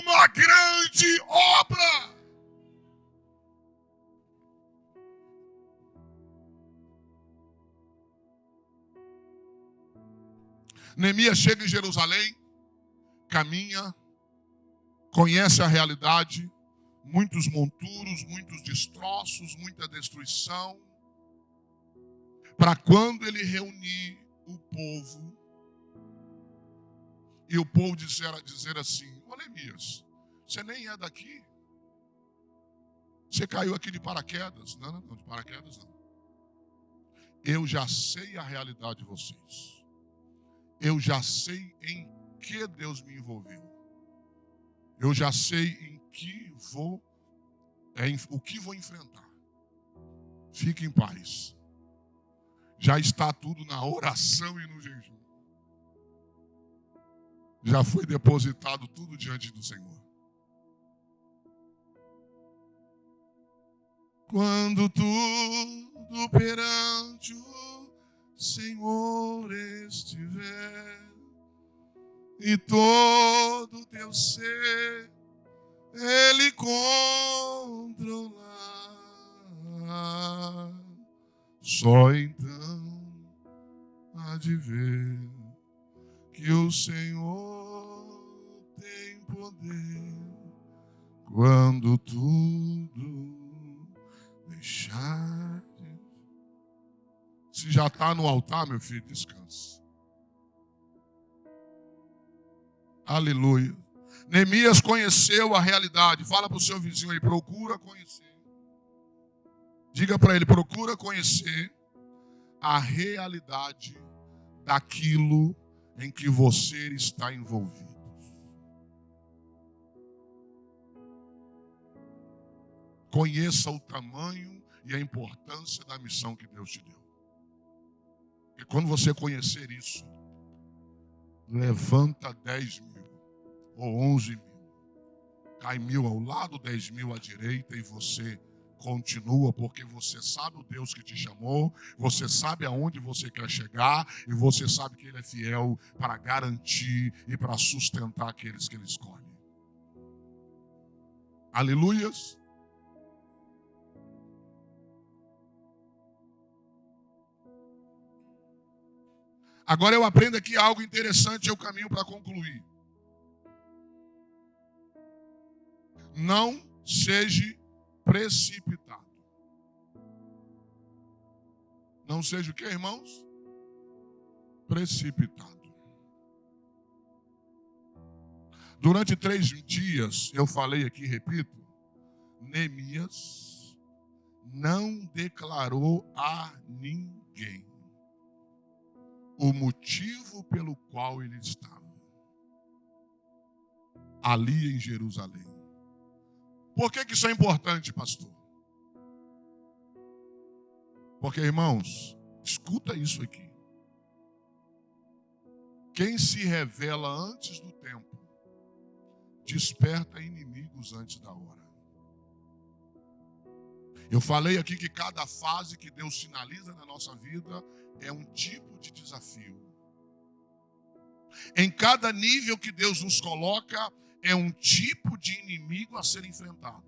uma grande obra. Neemias chega em Jerusalém, caminha, conhece a realidade, muitos monturos, muitos destroços, muita destruição. Para quando ele reunir o povo, e o povo dizer assim: ô Neemias, você nem é daqui. Você caiu aqui de paraquedas. Não, de paraquedas não. Eu já sei a realidade de vocês. Eu já sei em que Deus me envolveu. Eu já sei o que vou enfrentar. Fique em paz. Já está tudo na oração e no jejum. Já foi depositado tudo diante do Senhor. Quando tudo perante o Senhor estiver e todo teu ser Ele controlar, só então há de ver que o Senhor tem poder. Quando tudo deixar. Se já está no altar, meu filho, descansa. Aleluia. Neemias conheceu a realidade. Fala para o seu vizinho aí, procura conhecer. Diga para ele, procura conhecer a realidade daquilo em que você está envolvido. Conheça o tamanho e a importância da missão que Deus te deu. E quando você conhecer isso, levanta 10 mil ou 11 mil. Cai 1.000 ao lado, 10 mil à direita e você continua, porque você sabe o Deus que te chamou, você sabe aonde você quer chegar e você sabe que Ele é fiel para garantir e para sustentar aqueles que Ele escolhe. Aleluias. Agora eu aprendo aqui algo interessante, é o caminho para concluir. Não seja precipitado. Não seja o que, irmãos? Precipitado. Durante 3 dias, eu falei aqui, repito, Neemias não declarou a ninguém o motivo pelo qual ele estava ali em Jerusalém. Por que isso é importante, pastor? Porque, irmãos, escuta isso aqui. Quem se revela antes do tempo, desperta inimigos antes da hora. Eu falei aqui que cada fase que Deus sinaliza na nossa vida é um tipo de desafio. Em cada nível que Deus nos coloca, é um tipo de inimigo a ser enfrentado.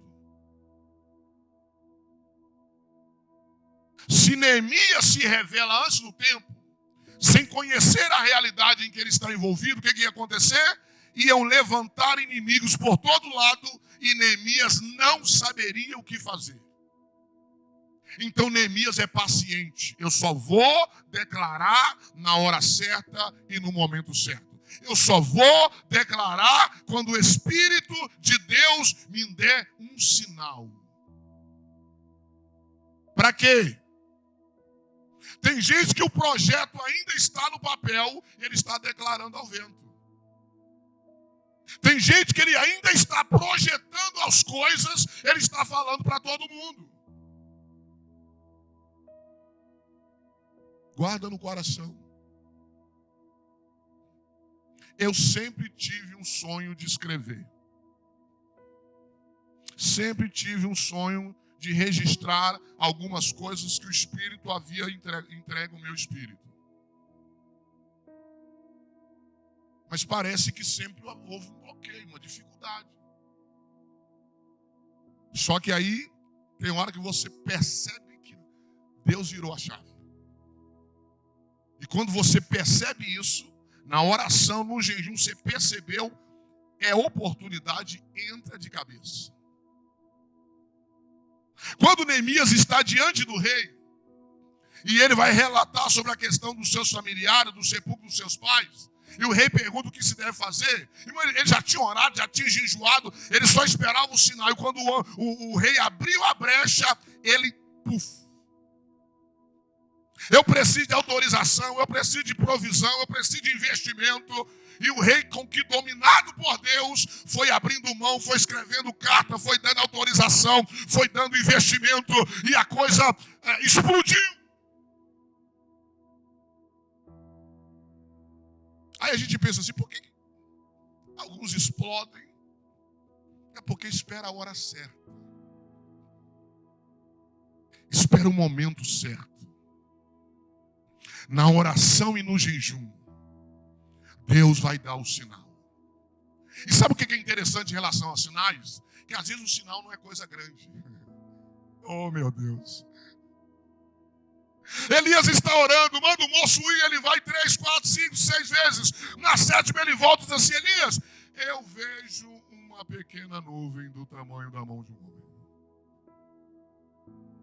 Se Neemias se revela antes do tempo, sem conhecer a realidade em que ele está envolvido, o que ia acontecer? Iam levantar inimigos por todo lado e Neemias não saberia o que fazer. Então Neemias é paciente. Eu só vou declarar na hora certa e no momento certo. Eu só vou declarar quando o Espírito de Deus me der um sinal. Para quê? Tem gente que o projeto ainda está no papel, ele está declarando ao vento. Tem gente que ele ainda está projetando as coisas, ele está falando para todo mundo. Guarda no coração. Eu sempre tive um sonho de escrever. Sempre tive um sonho de registrar algumas coisas que o Espírito havia entregue ao meu espírito. Mas parece que sempre houve um bloqueio, uma dificuldade. Só que aí tem hora que você percebe que Deus virou a chave. E quando você percebe isso, na oração, no jejum, você percebeu, é oportunidade, entra de cabeça. Quando Neemias está diante do rei, e ele vai relatar sobre a questão dos seus familiares, do sepulcro dos seus pais, e o rei pergunta o que se deve fazer, ele já tinha orado, já tinha jejuado, ele só esperava o sinal, e quando o rei abriu a brecha, ele, eu preciso de autorização, eu preciso de provisão, eu preciso de investimento. E o rei, com que dominado por Deus, foi abrindo mão, foi escrevendo carta, foi dando autorização, foi dando investimento, e a coisa explodiu. Aí a gente pensa assim, por que alguns explodem? É porque espera a hora certa. Espera o momento certo. Na oração e no jejum, Deus vai dar o sinal. E sabe o que é interessante em relação aos sinais? Que às vezes o sinal não é coisa grande. Oh, meu Deus. Elias está orando, manda o moço ir, ele vai 3, 4, 5, 6 vezes. Na 7ª ele volta e diz assim, Elias, eu vejo uma pequena nuvem do tamanho da mão de um homem.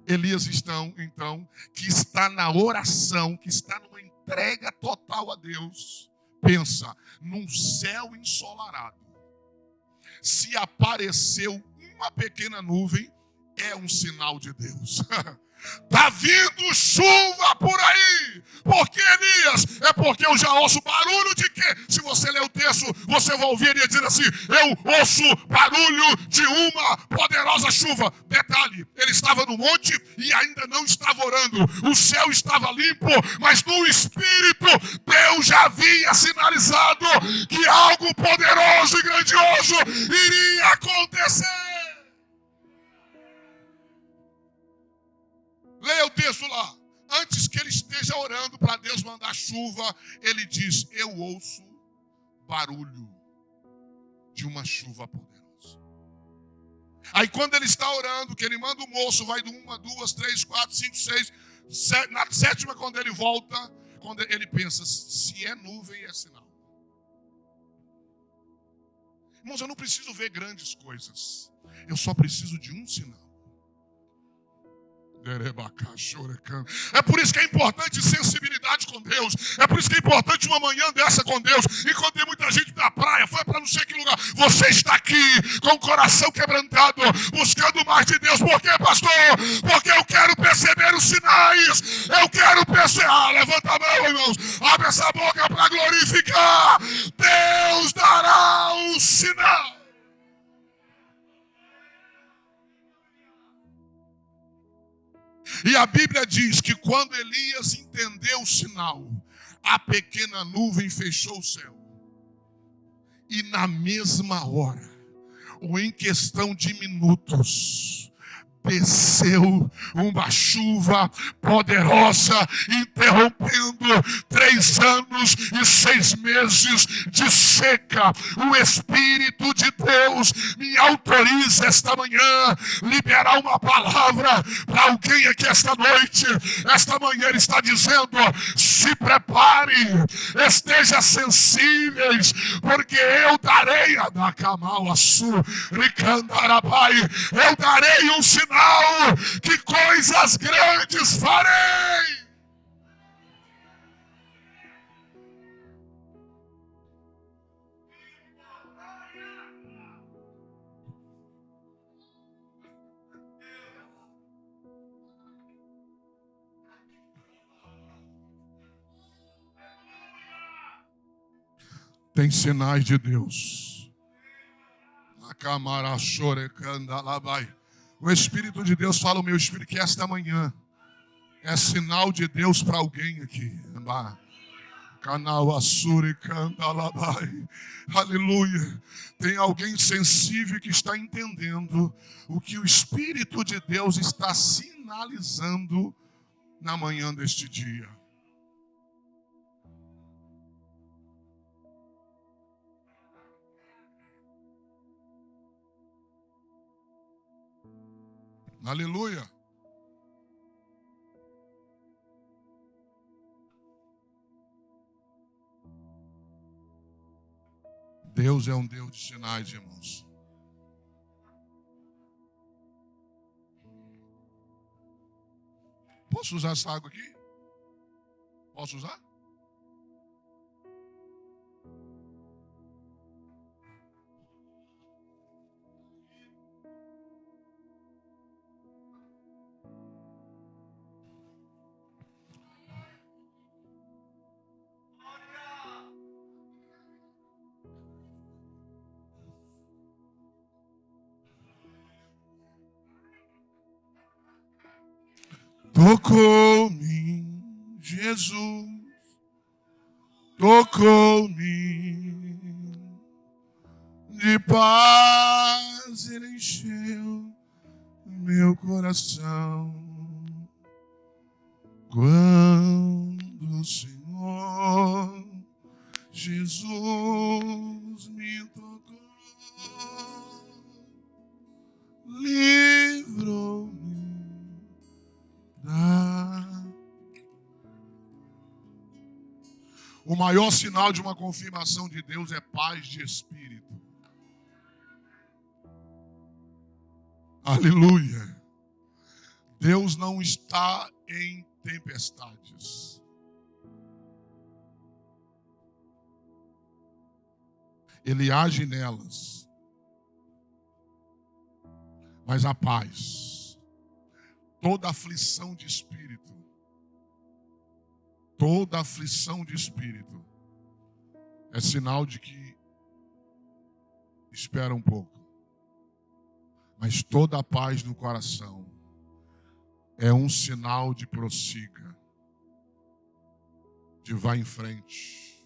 Elias então, que está na oração, que está numa entrega total a Deus, pensa, num céu ensolarado, se apareceu uma pequena nuvem, é um sinal de Deus. Está vindo chuva por aí. Por que, Elias? É porque eu já ouço barulho de quê? Se você ler o texto, você vai ouvir ele dizer assim, eu ouço barulho de uma poderosa chuva. Detalhe, ele estava no monte e ainda não estava orando. O céu estava limpo, mas no Espírito, Deus já havia sinalizado que algo poderoso e grandioso iria acontecer. Leia o texto lá. Antes que ele esteja orando para Deus mandar chuva, ele diz, eu ouço barulho de uma chuva poderosa. Aí quando ele está orando, que ele manda o moço, vai de 1, 2, 3, 4, 5, 6, 7, na 7ª quando ele volta, quando ele pensa, se é nuvem é sinal. Irmãos, eu não preciso ver grandes coisas, eu só preciso de um sinal. É por isso que é importante sensibilidade com Deus. É por isso que é importante uma manhã dessa com Deus. Encontrei muita gente na praia, foi para não sei que lugar. Você está aqui com o coração quebrantado, buscando mais de Deus. Por quê, pastor? Porque eu quero perceber os sinais. Eu quero perceber. Levanta a mão, irmãos. Abre essa boca para glorificar. Deus dará o sinal. E a Bíblia diz que quando Elias entendeu o sinal, a pequena nuvem fechou o céu. E na mesma hora, ou em questão de minutos, desceu uma chuva poderosa, interrompendo 3 anos e 6 meses de seca. O Espírito de Deus me autoriza esta manhã liberar uma palavra para alguém aqui esta noite. Esta manhã ele está dizendo, se prepare, esteja sensíveis, porque eu darei a Nacamal, a Sul, Ricandarabai, eu darei um sinal que coisas grandes farei. Tem sinais de Deus. O Espírito de Deus fala ao meu espírito que esta manhã é sinal de Deus para alguém aqui. Aleluia. Tem alguém sensível que está entendendo o que o Espírito de Deus está sinalizando na manhã deste dia. Aleluia. Deus é um Deus de sinais, irmãos. Posso usar essa água aqui? Posso usar? Tocou-me, Jesus, tocou-me, de paz Ele encheu meu coração. Quando o Senhor Jesus me tocou, livrou-me. O maior sinal de uma confirmação de Deus é paz de espírito. Aleluia. Deus não está em tempestades. Ele age nelas. Mas a paz, toda aflição de espírito, é sinal de que espera um pouco. Mas toda a paz no coração é um sinal de prossiga, de vá em frente.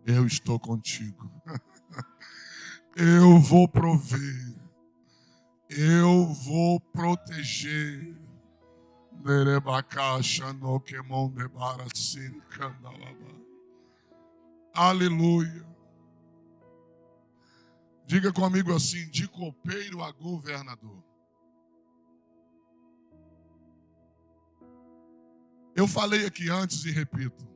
Eu estou contigo. Eu vou prover. Eu vou proteger. Aleluia. Diga comigo assim: de copeiro a governador. Eu falei aqui antes e repito: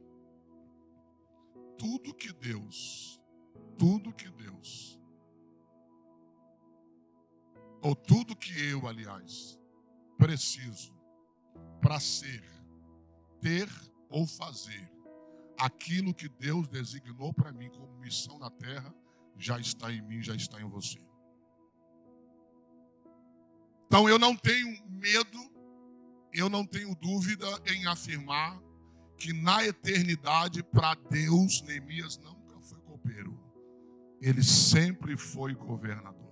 tudo que Deus, ou tudo que eu, aliás, preciso para ser, ter ou fazer aquilo que Deus designou para mim como missão na terra, já está em mim, já está em você. Então eu não tenho medo, eu não tenho dúvida em afirmar que na eternidade, para Deus, Neemias nunca foi copeiro. Ele sempre foi governador.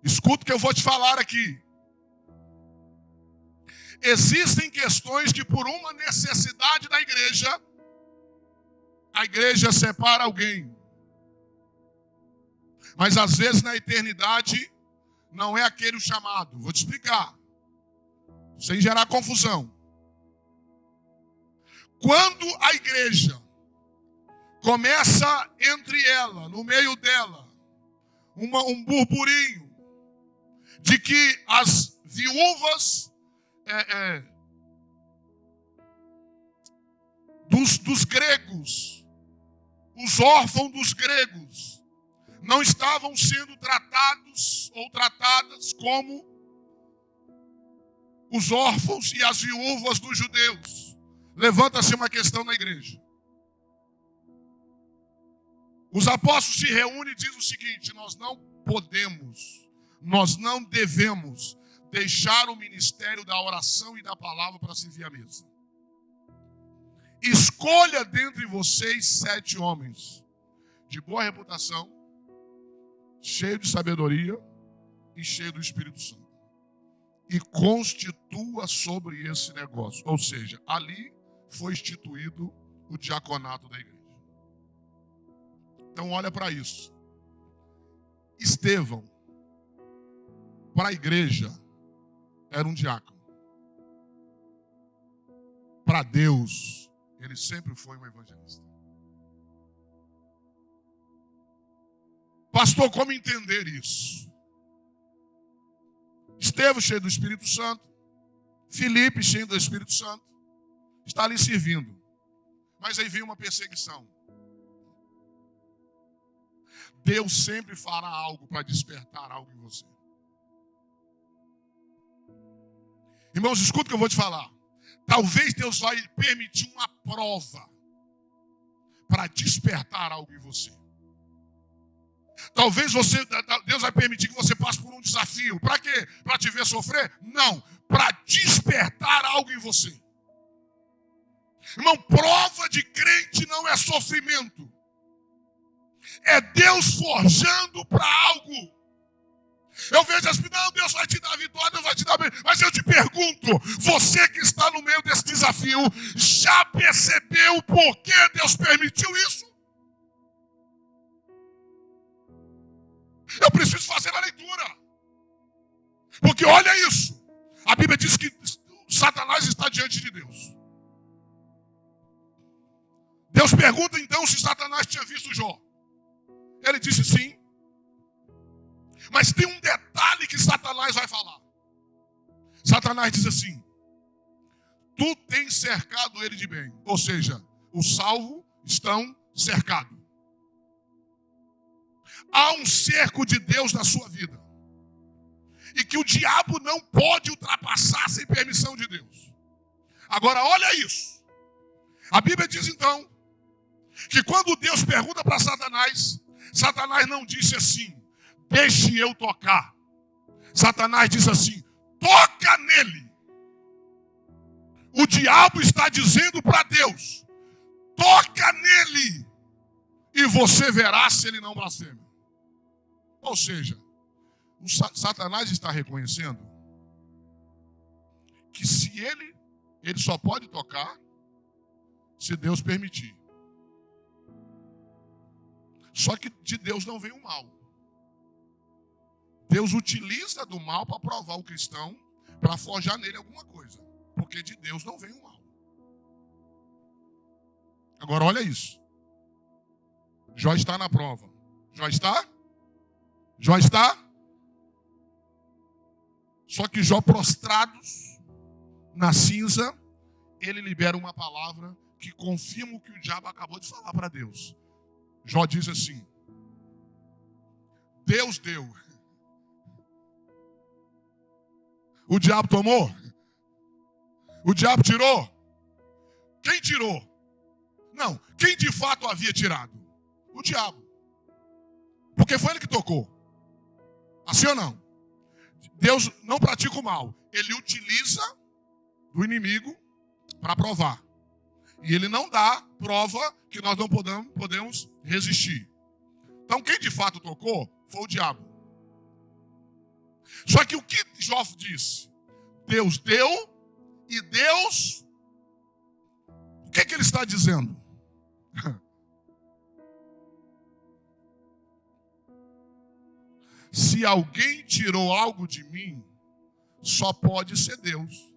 Escuta o que eu vou te falar aqui. Existem questões que, por uma necessidade da igreja, a igreja separa alguém. Mas às vezes na eternidade não é aquele o chamado. Vou te explicar, sem gerar confusão. Quando a igreja começa entre ela, no meio dela, um burburinho de que as viúvas dos gregos, os órfãos dos gregos, não estavam sendo tratados ou tratadas como os órfãos e as viúvas dos judeus. Levanta-se uma questão na igreja. Os apóstolos se reúnem e dizem o seguinte: nós não podemos, nós não devemos deixar o ministério da oração e da palavra para servir à mesa. escolha dentre vocês 7 homens de boa reputação, cheio de sabedoria e cheio do Espírito Santo, e constitua sobre esse negócio. Ou seja, ali foi instituído o diaconato da igreja. Então olha para isso. Estevão, para a igreja, era um diácono. Para Deus, ele sempre foi um evangelista. Pastor, como entender isso? Estevão, cheio do Espírito Santo. Filipe, cheio do Espírito Santo. Está ali servindo. Mas aí vem uma perseguição. Deus sempre fará algo para despertar algo em você. Irmãos, escuta o que eu vou te falar. Talvez Deus vai permitir uma prova para despertar algo em você. Talvez Deus vai permitir que você passe por um desafio. Para quê? Para te ver sofrer? Não. Para despertar algo em você. Irmão, prova de crente não é sofrimento. É Deus forjando para algo. Eu vejo as pessoas, não, Deus vai te dar vitória, Deus vai te dar bem. Mas eu te pergunto, você que está no meio desse desafio, já percebeu por que Deus permitiu isso? Eu preciso fazer a leitura. Porque olha isso. A Bíblia diz que Satanás está diante de Deus. Deus pergunta então se Satanás tinha visto Jó. Ele disse sim. Mas tem um detalhe que Satanás vai falar. Satanás diz assim: tu tens cercado ele de bem. Ou seja, os salvos estão cercados. Há um cerco de Deus na sua vida. E que o diabo não pode ultrapassar sem permissão de Deus. Agora olha isso. A Bíblia diz então que quando Deus pergunta para Satanás, Satanás não disse assim: deixe eu tocar. Satanás diz assim: toca nele. O diabo está dizendo para Deus: toca nele e você verá se ele não blasfema. Ou seja, o Satanás está reconhecendo que se ele só pode tocar se Deus permitir. Só que de Deus não vem o mal. Deus utiliza do mal para provar o cristão, para forjar nele alguma coisa. Porque de Deus não vem o mal. Agora olha isso. Jó está na prova. Jó está? Jó está? Só que Jó, prostrados na cinza, ele libera uma palavra que confirma o que o diabo acabou de falar para Deus. Jó diz assim: Deus deu. O diabo tomou? O diabo tirou? Quem tirou? Não, quem de fato havia tirado? O diabo. Porque foi ele que tocou. Assim ou não? Deus não pratica o mal. Ele utiliza do inimigo para provar. E ele não dá prova que nós não podemos resistir. Então quem de fato tocou foi o diabo. Só que o que Jó disse? Deus deu e Deus... O que ele está dizendo? Se alguém tirou algo de mim, só pode ser Deus.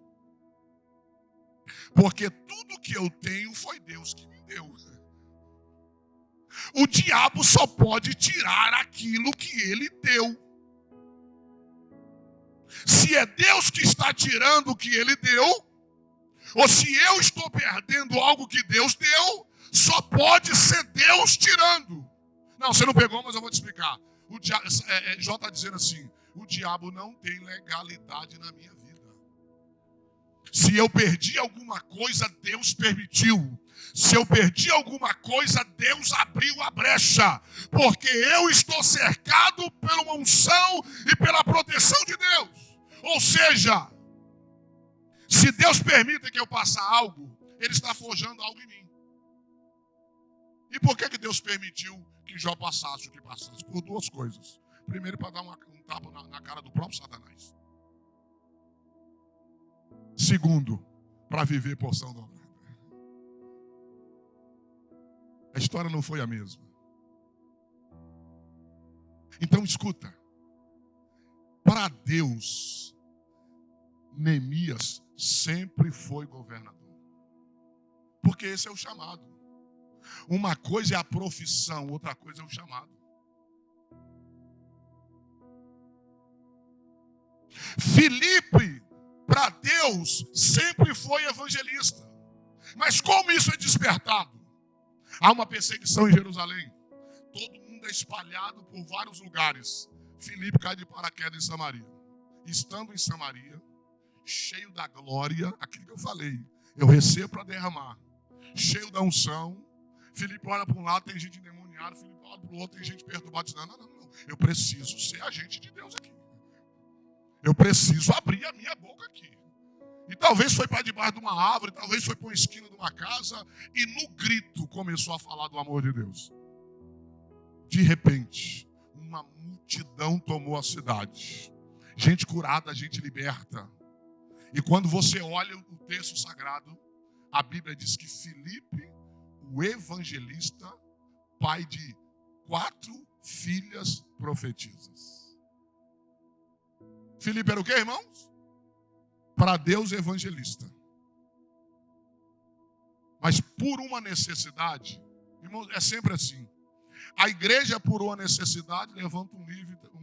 Porque tudo que eu tenho foi Deus que me deu. O diabo só pode tirar aquilo que ele deu. Se é Deus que está tirando o que ele deu, ou se eu estou perdendo algo que Deus deu, só pode ser Deus tirando. Não, você não pegou, mas eu vou te explicar. Jó está dizendo assim: o diabo não tem legalidade na minha vida. Se eu perdi alguma coisa, Deus permitiu. Se eu perdi alguma coisa, Deus abriu a brecha. Porque eu estou cercado pela unção e pela proteção de Deus. Ou seja, se Deus permite que eu passe algo, ele está forjando algo em mim. E por que Deus permitiu que Jó passasse o que passasse? Por duas coisas. Primeiro, para dar um tapa na cara do próprio Satanás. Segundo, para viver porção dobrada. A história não foi a mesma. Então escuta. Para Deus, Neemias sempre foi governador. Porque esse é o chamado. Uma coisa é a profissão, outra coisa é o chamado. Filipe, para Deus, sempre foi evangelista. Mas como isso é despertado? Há uma perseguição em Jerusalém. Todo mundo é espalhado por vários lugares. Filipe cai de paraquedas em Samaria. Estando em Samaria, cheio da glória, aquilo que eu falei, eu recebo para derramar. Cheio da unção. Filipe olha para um lado, tem gente endemoniada. Filipe olha para o outro, tem gente perturbada. Diz, não. Eu preciso ser agente de Deus aqui. Eu preciso abrir a minha boca aqui. E talvez foi para debaixo de uma árvore, talvez foi para uma esquina de uma casa, e no grito começou a falar do amor de Deus. De repente, uma multidão tomou a cidade. Gente curada, gente liberta. E quando você olha o texto sagrado, a Bíblia diz que Filipe, o evangelista, pai de 4 filhas profetisas. Filipe era o quê, irmãos? Para Deus, evangelista. Mas por uma necessidade, irmãos, é sempre assim. A igreja, por uma necessidade, levanta um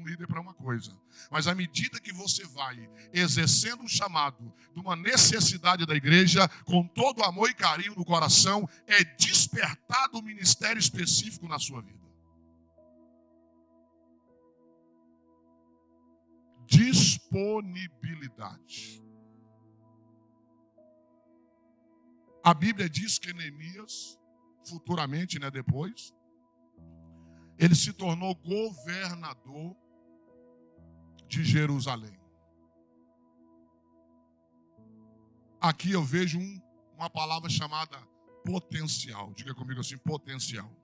líder para uma coisa. Mas à medida que você vai exercendo um chamado de uma necessidade da igreja, com todo amor e carinho no coração, é despertado um ministério específico na sua vida. Disponibilidade. A Bíblia diz que Neemias, futuramente, depois, ele se tornou governador de Jerusalém. Aqui eu vejo uma palavra chamada potencial. Diga comigo assim, potencial.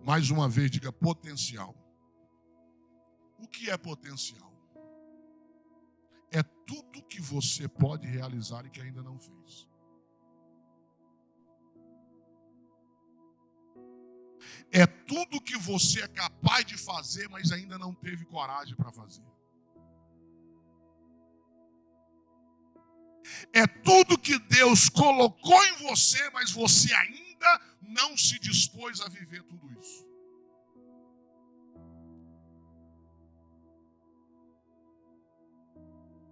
Mais uma vez, diga potencial. O que é potencial? É tudo que você pode realizar e que ainda não fez. É tudo que você é capaz de fazer, mas ainda não teve coragem para fazer. É tudo que Deus colocou em você, mas você ainda não se dispôs a viver tudo isso.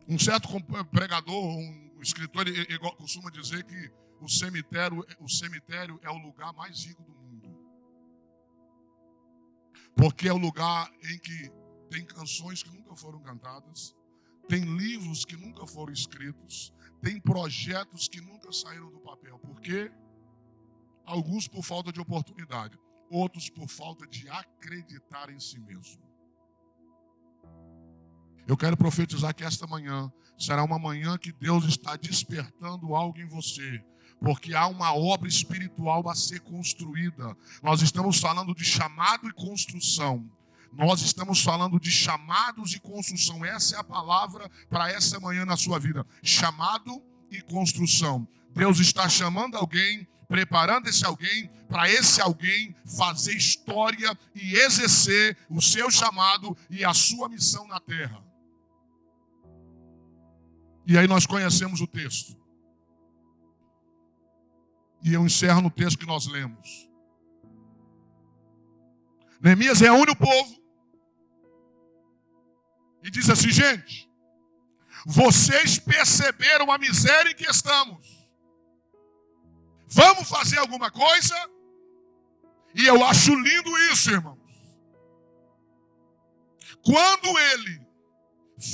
Um certo pregador, um escritor, ele costuma dizer que o cemitério é o lugar mais rico do mundo. Porque é o lugar em que tem canções que nunca foram cantadas, tem livros que nunca foram escritos, tem projetos que nunca saíram do papel. Por quê? Alguns por falta de oportunidade, outros por falta de acreditar em si mesmo. Eu quero profetizar que esta manhã será uma manhã que Deus está despertando algo em você, porque há uma obra espiritual a ser construída. Nós estamos falando de chamado e construção. Nós estamos falando de chamados e construção. Essa é a palavra para essa manhã na sua vida. Chamado e construção. Deus está chamando alguém, preparando esse alguém, para esse alguém fazer história e exercer o seu chamado e a sua missão na terra. E aí nós conhecemos o texto. E eu encerro no texto que nós lemos. Neemias reúne o povo e diz assim, gente, vocês perceberam a miséria em que estamos. Vamos fazer alguma coisa? E eu acho lindo isso, irmãos. Quando ele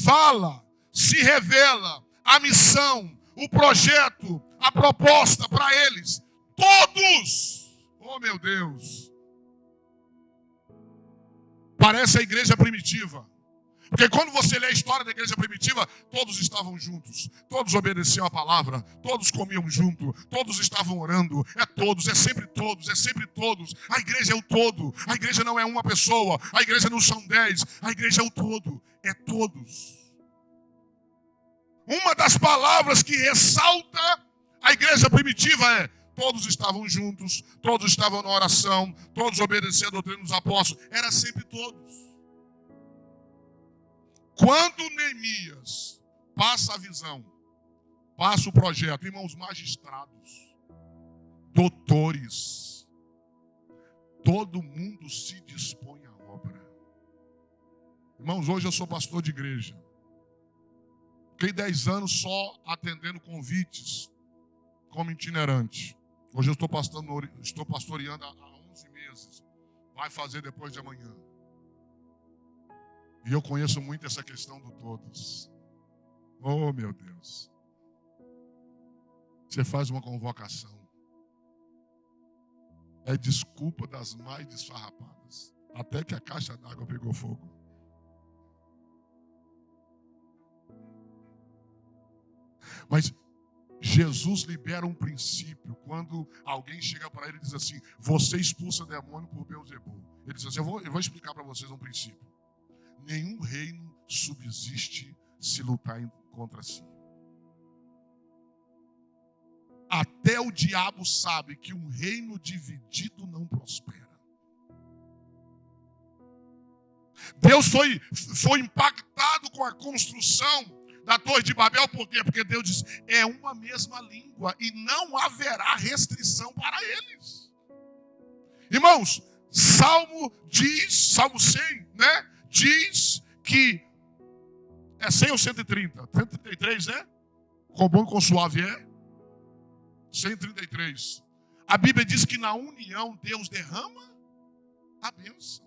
fala, se revela a missão, o projeto, a proposta para eles, todos, oh meu Deus, parece a igreja primitiva. Porque quando você lê a história da igreja primitiva, todos estavam juntos, todos obedeciam a palavra, todos comiam junto, todos estavam orando. É todos, é sempre todos, é sempre todos. A igreja é o todo, a igreja não é uma pessoa, a igreja não são 10, a igreja é o todo, é todos. Uma das palavras que ressalta a igreja primitiva é: todos estavam juntos, todos estavam na oração, todos obedeciam a doutrina dos apóstolos, era sempre todos. Quando Neemias passa a visão, passa o projeto, irmãos, magistrados, doutores, todo mundo se dispõe à obra. Irmãos, hoje eu sou pastor de igreja. Fiquei 10 anos só atendendo convites como itinerante. Hoje eu estou pastoreando há 11 meses. Vai fazer depois de amanhã. E eu conheço muito essa questão do todos. Oh, meu Deus. Você faz uma convocação. É desculpa das mais desfarrapadas. Até que a caixa d'água pegou fogo. Mas Jesus libera um princípio. Quando alguém chega para ele e diz assim: você expulsa demônio por Beelzebul. Ele diz assim: eu vou explicar para vocês um princípio. Nenhum reino subsiste se lutar contra si. Até o diabo sabe que um reino dividido não prospera. Deus foi impactado com a construção da Torre de Babel. Por quê? Porque Deus diz: é uma mesma língua e não haverá restrição para eles. Irmãos, Salmo 100, né? Diz que é 100 ou 130? 133, né? Com bom e com suave é 133. A Bíblia diz que na união Deus derrama a bênção.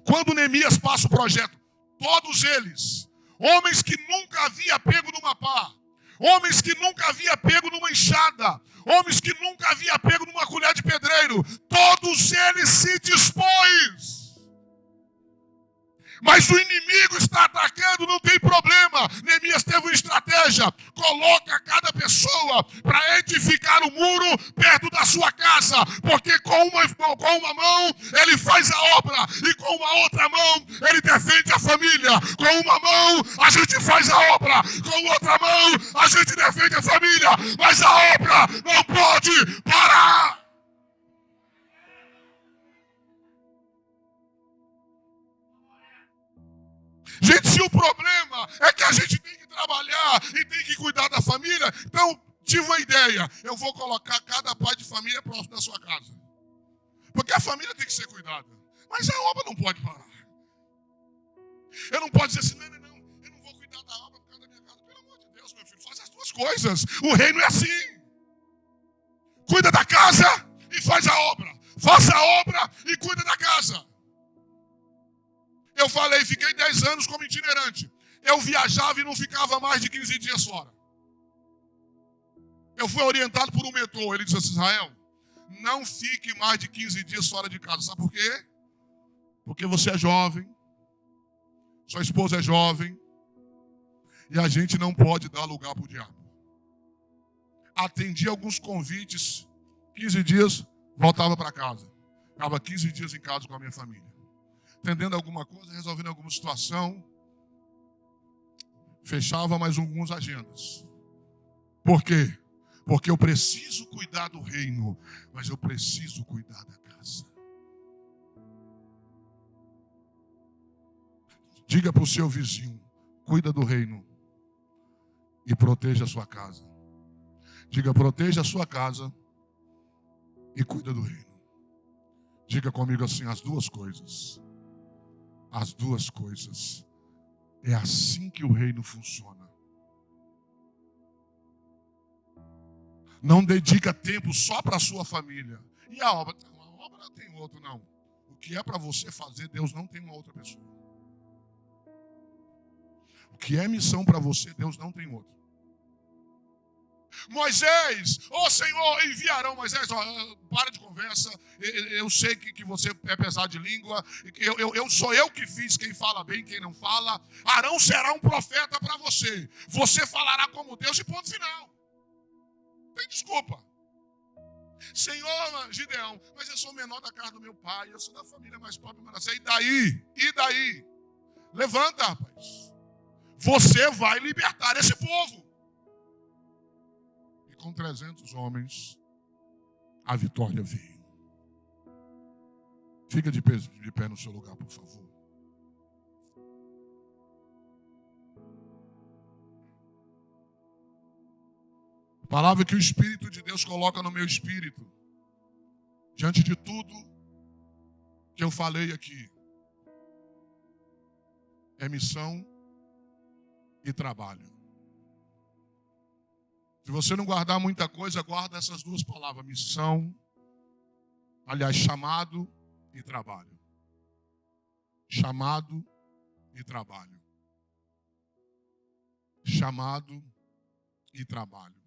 Quando Neemias passa o projeto, todos eles, homens que nunca havia pego numa pá, homens que nunca havia pego numa enxada, homens que nunca havia pego numa colher de pedreiro, todos eles se dispõem. Mas o inimigo está atacando, não tem problema. Neemias teve uma estratégia. Coloca cada pessoa para edificar o muro perto da sua casa. Porque com uma mão ele faz a obra e com uma outra mão ele defende a família. Com uma mão a gente faz a obra, com outra mão a gente defende a família. Mas a obra não pode parar. Gente, se o problema é que a gente tem que trabalhar e tem que cuidar da família, então tive uma ideia: eu vou colocar cada pai de família próximo da sua casa. Porque a família tem que ser cuidada, mas a obra não pode parar. Eu não posso dizer assim: não, eu não vou cuidar da obra por causa da minha casa. Pelo amor de Deus, meu filho, faz as duas coisas. O reino é assim: cuida da casa e faz a obra. Faça a obra e cuida da casa. Eu falei, fiquei 10 anos como itinerante. Eu viajava e não ficava mais de 15 dias fora. Eu fui orientado por um mentor. Ele disse assim: Israel, não fique mais de 15 dias fora de casa. Sabe por quê? Porque você é jovem, sua esposa é jovem, e a gente não pode dar lugar para o diabo. Atendi alguns convites, 15 dias, voltava para casa. Ficava 15 dias em casa com a minha família. Entendendo alguma coisa, resolvendo alguma situação, fechava mais algumas agendas. Por quê? Porque eu preciso cuidar do reino, mas eu preciso cuidar da casa. Diga para o seu vizinho: cuida do reino e proteja a sua casa. Diga: proteja a sua casa e cuida do reino. Diga comigo assim: as duas coisas. As duas coisas. É assim que o reino funciona. Não dedica tempo só para a sua família. E a obra? Não, a obra não tem outro, não. O que é para você fazer, Deus não tem uma outra pessoa. O que é missão para você, Deus não tem outro. Moisés, Senhor, enviarão. Moisés, para de conversa, eu sei que você é pesado de língua, sou eu que fiz quem fala bem, quem não fala. Arão será um profeta para você, você falará como Deus e ponto final. Não tem desculpa. Senhor, Gideão, mas eu sou o menor da casa do meu pai, eu sou da família mais pobre, Manassés. E daí? E daí? Levanta, rapaz. Você vai libertar esse povo. E com 300 homens, a vitória veio. Fica de pé no seu lugar, por favor. A palavra que o Espírito de Deus coloca no meu espírito, diante de tudo que eu falei aqui, é missão e trabalho. Se você não guardar muita coisa, guarda essas duas palavras, missão, aliás, chamado e trabalho. Chamado e trabalho. Chamado e trabalho.